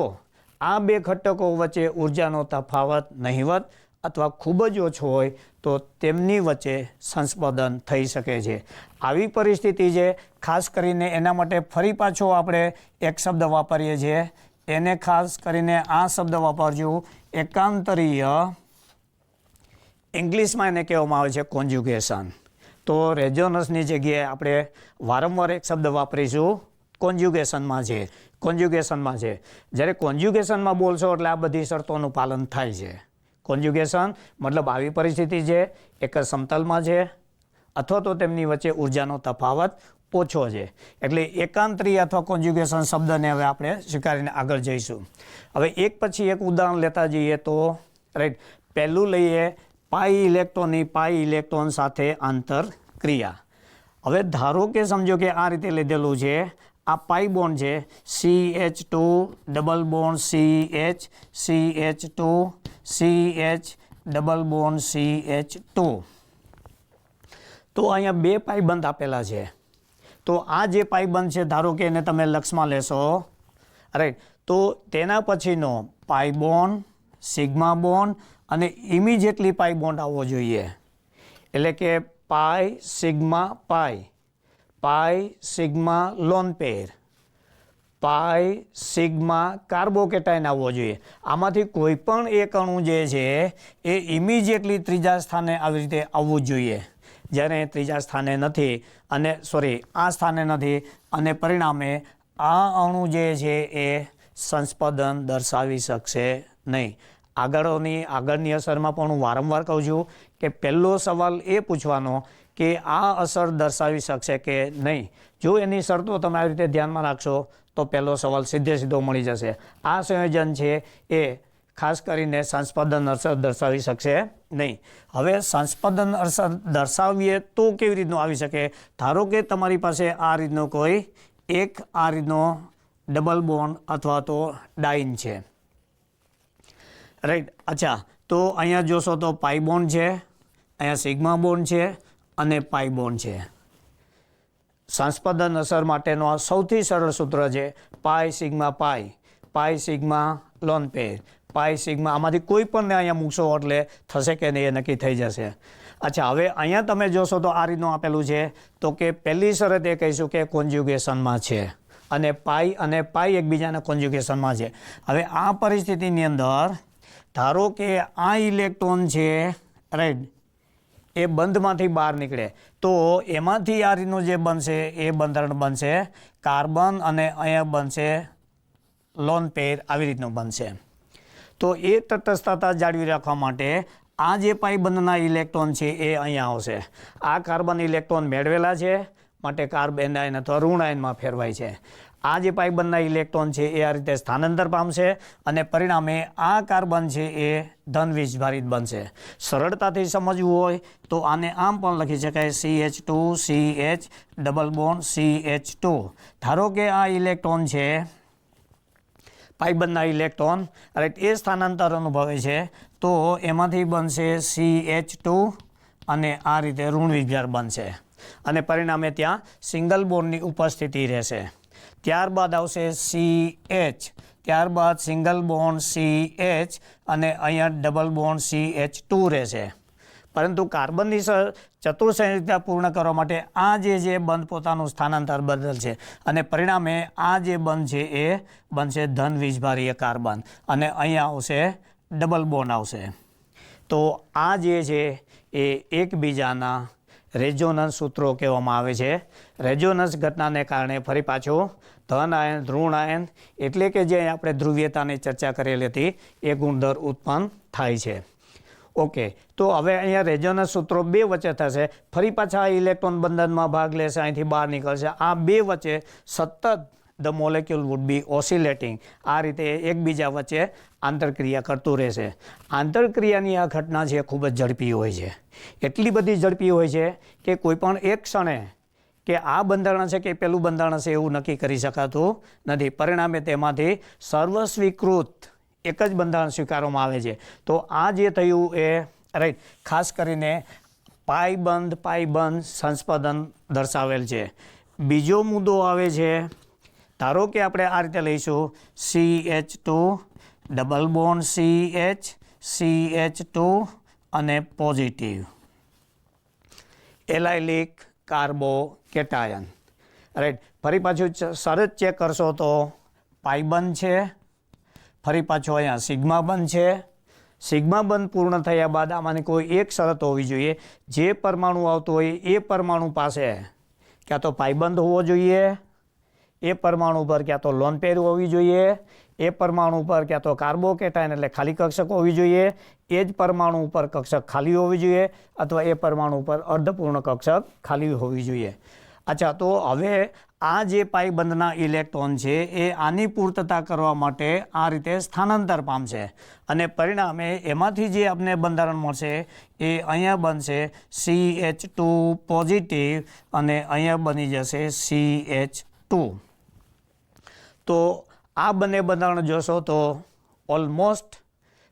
Speaker 1: આ બે ઘટકો વચ્ચે ઉર્જાનો તફાવત નહિવત અથવા ખૂબ જ ઓછો હોય તો તેમની વચ્ચે સંસ્પંદન થઈ શકે છે. આવી પરિસ્થિતિ છે, ખાસ કરીને એના માટે ફરી પાછો આપણે એક શબ્દ વાપરીએ છીએ, એને ખાસ કરીને આ શબ્દ વાપરજો, એકાંતરીય. ઇંગ્લિશમાં એને કહેવામાં આવે છે કોન્જ્યુગેશન. તો રેઝોનન્સની જગ્યાએ આપણે વારંવાર એક શબ્દ વાપરીશું, કોન્જ્યુગેશનમાં છે. કોન્જ્યુગેશનમાં છે, જ્યારે કોન્જ્યુગેશનમાં બોલશો એટલે આ બધી શરતોનું પાલન થાય છે. કોન્જ્યુગેશન મતલબ આવી પરિસ્થિતિ છે, એક જ સમતલમાં છે અથવા તો તેમની વચ્ચે ઉર્જાનો તફાવત ઓછો છે. એટલે એકાંતરીય અથવા કોન્જ્યુગેશન શબ્દને હવે આપણે સ્વીકારીને આગળ જઈશું. હવે એક પછી એક ઉદાહરણ લેતા જઈએ તો રાઈટ, પહેલું લઈએ પાઈ ઇલેક્ટ્રોન સાથે આંતરક્રિયા. હવે ધારો કે સમજો કે આ રીતે લીધેલું છે, આ પાઈ બોન્ડ છે, CH2 double bond CH, CH2 CH double bond CH2. તો અહીંયા બે પાઈબંધ આપેલા છે. તો આ જે પાઈબંધ છે, ધારો કે એને તમે લક્ષમાં લેશો, રાઈટ, તો તેના પછીનો પાઈ બોન્ડ, સિગ્મા બોન્ડ અને ઇમિડિયેટલી પાઈ બોન્ડ આવવો જોઈએ. એટલે કે પાઈ સિગ્મા લોન પેર, પાઈ સિગ્મા કાર્બોકેટાઇન આવવો જોઈએ. આમાંથી કોઈ પણ એક અણુ જે છે એ ઇમિડિયેટલી ત્રીજા સ્થાને આવી રીતે આવવું જોઈએ. જ્યારે ત્રીજા સ્થાને નથી અને આ સ્થાને નથી અને પરિણામે આ અણુ જે છે એ સંસ્પંદન દર્શાવી શકશે નહીં. આગળની અસરમાં પણ હું વારંવાર કહું છું કે પહેલો સવાલ એ પૂછવાનો કે આ અસર દર્શાવી શકશે કે નહીં. જો એની શરતો તમે આવી રીતે ધ્યાનમાં રાખશો તો પહેલો સવાલ સીધો મળી જશે. આ સંયોજન છે એ ખાસ કરીને સંસ્પંદન અસર દર્શાવી શકશે નહીં. હવે સંસ્પંદન અસર દર્શાવીએ તો કેવી રીતનું આવી શકે? ધારો કે તમારી પાસે આ રીતનો કોઈ એક આ રીતનો ડબલ બોન્ડ અથવા તો ડાઇન છે, રાઈટ. અચ્છા, તો અહીંયા જોશો તો પાઈ બોન્ડ છે, અહીંયા સિગ્મા બોન્ડ છે અને પાઈ બોન્ડ છે. સંસ્પંદન અસર માટેનો આ સૌથી સરળ સૂત્ર છે, પાઈ સિગ્મા લોન પેર, પાઈ સિગ્મા. આમાંથી કોઈ પણને અહીંયા મૂકશો એટલે થશે કે નહીં એ નક્કી થઈ જશે. અચ્છા, હવે અહીંયા તમે જોશો તો આ રીતનું આપેલું છે, તો કે પહેલી શરત એ કહીશું કે કોન્જ્યુગેશનમાં છે અને પાઈ એકબીજાના કોન્જ્યુગેશનમાં છે. હવે આ પરિસ્થિતિની અંદર ધારો કે આ ઇલેક્ટ્રોન છે, રાઈટ, એ બંધમાંથી બહાર નીકળે તો એમાંથી આ રીતનું જે બનશે એ બંધારણ બનશે કાર્બન અને અહીંયા બનશે લોન પેર, આવી રીતનું બનશે. તો એ તટસ્થતા જાળવી રાખવા માટે આ જે પાઈબંધના ઇલેક્ટ્રોન છે એ અહીંયા આવશે. આ કાર્બન ઇલેક્ટ્રોન મેળવેલા છે માટે કાર્બન આયન અથવા ઋણ આયનમાં ફેરવાય છે. આ જે પાઈબંધના ઇલેક્ટ્રોન છે એ આ રીતે સ્થાનાંતર પામશે અને પરિણામે આ કાર્બન છે એ ધન વીજભારિત બનશે. સરળતાથી સમજવું હોય તો આને આમ પણ લખી શકાય, CH2 CH double bond CH2. ધારો કે આ ઇલેક્ટ્રોન છે, પાઈબંધના ઇલેક્ટ્રોન, રાઈટ, એ સ્થાનાંતર અનુભવે છે તો એમાંથી બનશે CH2 અને આ રીતે ઋણ વીજભાર બનશે અને પરિણામે ત્યાં સિંગલ બોન્ડની ઉપસ્થિતિ રહેશે. ત્યારબાદ આવશે CH, ત્યારબાદ સિંગલ બોન્ડ CH અને અહીંયા ડબલ બોન્ડ CH2 રહેશે. પરંતુ કાર્બનની ચતુર્સંયોજકતા પૂર્ણ કરવા માટે આ જે બંધ પોતાનું સ્થાનાંતર બદલશે અને પરિણામે આ જે બંધ છે એ બનશે ધન વીજભારીય કાર્બન અને અહીંયા આવશે ડબલ બોન્ડ આવશે. તો આ જે છે એ એકબીજાના રેઝોનન્સ સૂત્રો કહેવામાં આવે છે. રેઝોનન્સ ઘટનાને કારણે ફરી પાછું ધન આયન, ઋણ આયન, એટલે કે જે આપણે ધ્રુવીયતાની ચર્ચા કરેલી હતી એ ગુણધર ઉત્પન્ન થાય છે. ઓકે, તો હવે અહીંયા રેઝોનન્સ સૂત્રો બે વચ્ચે થશે. ફરી પાછા ઇલેક્ટ્રોન બંધનમાં ભાગ લેશે, અહીંથી બહાર નીકળશે. આ બે વચ્ચે સતત the molecule would be oscillating, આ રીતે એકબીજા વચ્ચે આંતરક્રિયા કરતું રહેશે. આંતરક્રિયાની આ ઘટના છે ખૂબ જ ઝડપી હોય છે. એટલી બધી ઝડપી હોય છે કે કોઈ પણ એક ક્ષણે કે આ બંધારણ છે કે પેલું બંધારણ છે એવું નક્કી કરી શકાતું નથી. પરિણામે તેમાંથી સર્વસ્વીકૃત એક જ બંધારણ સ્વીકારવામાં આવે છે. તો આ જે થયું એ રાઈટ, ખાસ કરીને પાઈબંધ સંસ્પંદન દર્શાવેલ છે. બીજો મુદ્દો આવે છે ધારો કે આપણે આ રીતે લઈશું CH2 double bond CH CH2 અને પોઝિટિવ એલાઇલિક કાર્બોકેટાયન. રાઈટ, ફરી પાછું શરત ચેક કરશો તો પાઈ બંધ છે, ફરી પાછું અહીંયા સિગ્મા બંધ છે. સિગ્મા બંધ પૂર્ણ થયા બાદ આમાંની કોઈ એક શરત હોવી જોઈએ. જે પરમાણુ આવતો હોય એ પરમાણુ પાસે ક્યાં તો પાઈબંધ હોવો જોઈએ, એ પરમાણુ પર ક્યાં તો લોન પેર હોવી જોઈએ, એ પરમાણુ પર ક્યાં તો કાર્બોકેટાયન એટલે ખાલી કક્ષક હોવી જોઈએ, એ જ પરમાણુ ઉપર કક્ષક ખાલી હોવી જોઈએ, અથવા એ પરમાણુ પર અર્ધપૂર્ણ કક્ષક ખાલી હોવી જોઈએ. અચ્છા, તો હવે આ જે પાઈબંધના ઇલેક્ટ્રોન છે એ આની પૂર્તતા કરવા માટે આ રીતે સ્થાનાંતર પામશે અને પરિણામે એમાંથી જે આપણે બંધારણ મળશે એ અહીંયા બનશે CH2 પોઝિટિવ અને અહીંયા બની જશે CH2. તો આ બંને બંધારણ જોશો તો ઓલમોસ્ટ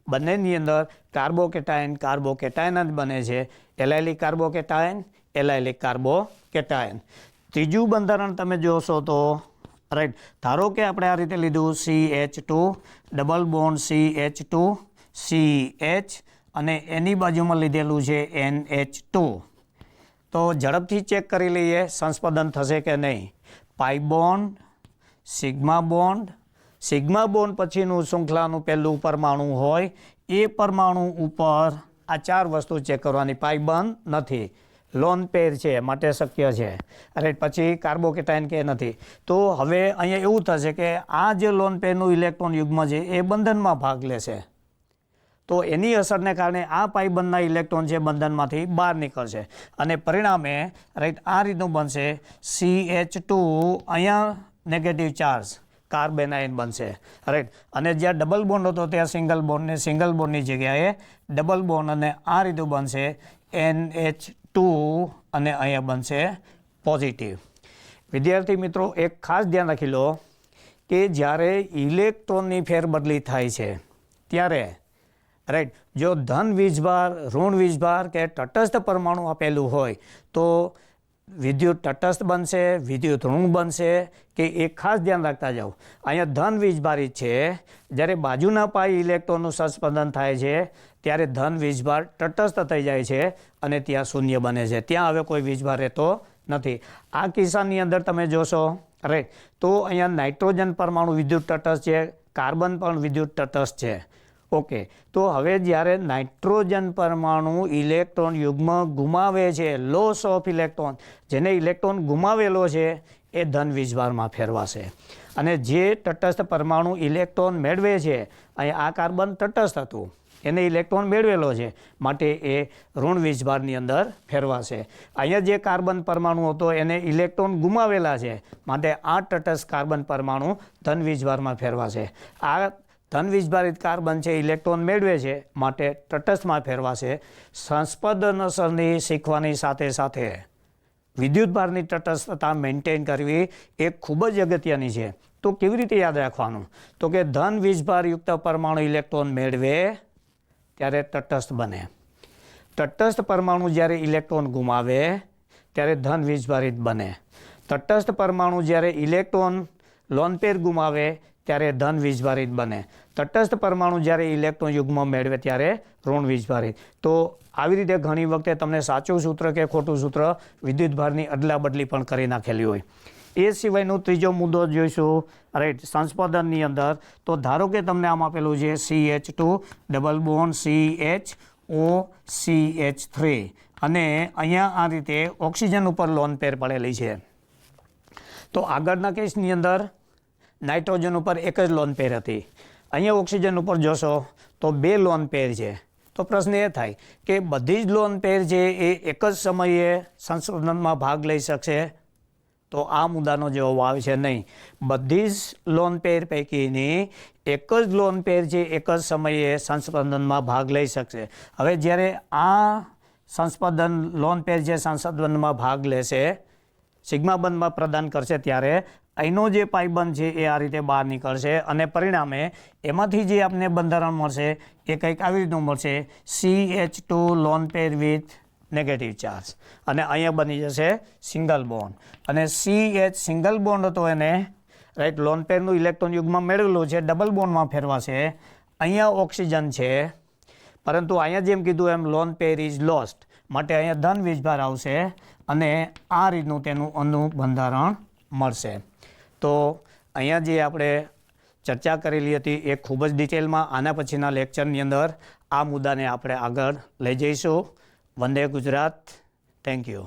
Speaker 1: બંનેની અંદર કાર્બોકેટાયન જ બને છે. Allylic carbocation. ત્રીજું બંધારણ તમે જોશો તો રાઈટ, ધારો કે આપણે આ રીતે લીધું CH2 double bond CH2 CH અને એની બાજુમાં લીધેલું છે NH2. તો ઝડપથી ચેક કરી લઈએ સંસ્પંદન થશે કે નહીં. પાઈ બોન્ડ, સિગ્મા બોન્ડ પછીનું શૃંખલાનું પહેલું પરમાણુ હોય એ પરમાણુ ઉપર આ ચાર વસ્તુ ચેક કરવાની. પાઈ બંધ નથી, લોન પેર છે માટે શક્ય છે. અરે પછી કાર્બોકેટાયન કે નથી. તો હવે અહીંયા એવું થશે કે આ જે લોન પેરનું ઇલેક્ટ્રોન યુગ્મ છે એ બંધનમાં ભાગ લેશે. તો એની અસરને કારણે આ પાઈબંધના ઇલેક્ટ્રોન છે બંધનમાંથી બહાર નીકળશે અને પરિણામે રાઈટ આ રીતનું બનશે CH2 અહીંયા નેગેટિવ ચાર્જ કાર્બેનાઇન બનશે. રાઈટ, અને જ્યાં ડબલ બોન્ડ હતો ત્યાં સિંગલ બોન્ડની જગ્યાએ ડબલ બોન્ડ અને આ રીતનું બનશે NH2 અને અહીંયા બનશે પોઝિટિવ. વિદ્યાર્થી મિત્રો, એક ખાસ ધ્યાન રાખી લો કે જ્યારે ઇલેક્ટ્રોનની ફેરબદલી થાય છે ત્યારે રાઈટ, જો ધન વીજભાર, ઋણ વીજભાર કે તટસ્થ પરમાણુ આપેલું હોય તો વિદ્યુત તટસ્થ બનશે, વિદ્યુત ઋણ બનશે કે એ ખાસ ધ્યાન રાખતા જાઓ. અહીંયા ધન વીજભારિત છે, જ્યારે બાજુના પાઈ ઇલેક્ટ્રોનનું સંસ્પંદન થાય છે ત્યારે ધન વીજભાર તટસ્થ થઈ જાય છે અને ત્યાં શૂન્ય બને છે. ત્યાં હવે કોઈ વીજભાર રહેતો નથી. આ કિસ્સાની અંદર તમે જોશો રાઈટ, તો અહીંયા નાઇટ્રોજન પરમાણુ વિદ્યુત તટસ્થ છે, કાર્બન પણ વિદ્યુત તટસ્થ છે. ઓકે, તો હવે જ્યારે નાઇટ્રોજન પરમાણુ ઇલેક્ટ્રોન યુગ્મ ગુમાવે છે, લોસ ઓફ ઇલેક્ટ્રોન, જેને ઇલેક્ટ્રોન ગુમાવેલો છે એ ધન વીજભારમાં ફેરવાશે. અને જે તટસ્થ પરમાણુ ઇલેક્ટ્રોન મેળવે છે, અહીંયા આ કાર્બન તટસ્થ હતું, એને ઇલેક્ટ્રોન મેળવેલો છે માટે એ ઋણ વીજભારની અંદર ફેરવાશે. અહીંયા જે કાર્બન પરમાણુ હતો એને ઇલેક્ટ્રોન ગુમાવેલા છે માટે આ તટસ્થ કાર્બન પરમાણુ ધન વીજભારમાં ફેરવાશે. આ ધન વીજભારિત કાર્બન છે ઇલેક્ટ્રોન મેળવે છે માટે તટસ્થમાં ફેરવાશે. સંસ્પંદન અસરની શીખવાની સાથે સાથે વિદ્યુતભારની તટસ્થતા મેન્ટેન કરવી એ ખૂબ જ અગત્યની છે. તો કેવી રીતે યાદ રાખવાનું? તો કે ધન વીજભારયુક્ત પરમાણુ ઇલેક્ટ્રોન મેળવે ત્યારે તટસ્થ બને. તટસ્થ પરમાણુ જ્યારે ઇલેક્ટ્રોન ગુમાવે ત્યારે ધન વીજભારિત બને. તટસ્થ પરમાણુ જ્યારે ઇલેક્ટ્રોન લોન પેર ગુમાવે ત્યારે ધન વીજભારિત બને. તટસ્થ પરમાણુ જ્યારે ઇલેક્ટ્રોન યુગ્મ મેળવે ત્યારે ઋણ વીજભારિત. તો આવી રીતે ઘણી વખતે તમને સાચું સૂત્ર કે ખોટું સૂત્ર વિદ્યુતભારની અદલા બદલી પણ કરી નાખેલી હોય. એ સિવાયનો ત્રીજો મુદ્દો જોઈશું રાઈટ, સંસ્પંદનની અંદર. તો ધારો કે તમને આમ આપેલું છે CH2 double bond CHO CH3 અને અહીંયા આ રીતે ઓક્સિજન ઉપર લોન પેર પડેલી છે. તો આગળના કેસની અંદર નાઇટ્રોજન ઉપર એક જ લોન પેર હતી, અહીંયા ઓક્સિજન ઉપર જોશો તો બે લોન પેર છે. તો પ્રશ્ન એ થાય કે બધી જ લોન પેર છે એ એક જ સમયે સંશોધનમાં ભાગ લઈ શકશે? તો આ મુદ્દાનો જવાબ આવે છે નહીં. બધી જ લોન પેર પૈકીની એક જ લોન પેર છે એક જ સમયે સંસ્પંદનમાં ભાગ લઈ શકશે. હવે જ્યારે આ સંસ્પંદન લોન પેર જે સંસ્પંદનમાં ભાગ લેશે, સિગ્મા બંધમાં પ્રદાન કરશે ત્યારે અહીંનો જે પાઈબંધ છે એ આ રીતે બહાર નીકળશે અને પરિણામે એમાંથી જે આપણને બંધારણ મળશે એ કંઈક આવી રીતનું મળશે CH2 lone pair with negative charge અને અહીંયા બની જશે સિંગલ બોન્ડ. અને CH સિંગલ બોન્ડ હતો એને રાઈટ. લોન પેરનું ઇલેક્ટ્રોન યુગ્મ મેળવેલું છે, ડબલ બોન્ડમાં ફેરવાશે. અહીંયા ઓક્સિજન છે, પરંતુ અહીંયા જેમ કીધું એમ લોન પેર ઇઝ લોસ્ટ, માટે અહીંયા ધન વીજભાર આવશે અને આ રીતનું તેનું અણુ બંધારણ મળશે. તો અહીંયા જે આપણે ચર્ચા કરેલી હતી એ ખૂબ જ ડિટેલમાં આના પછીના લેક્ચરની અંદર આ મુદ્દાને આપણે આગળ લઈ જઈશું. વંદે ગુજરાત. Thank you.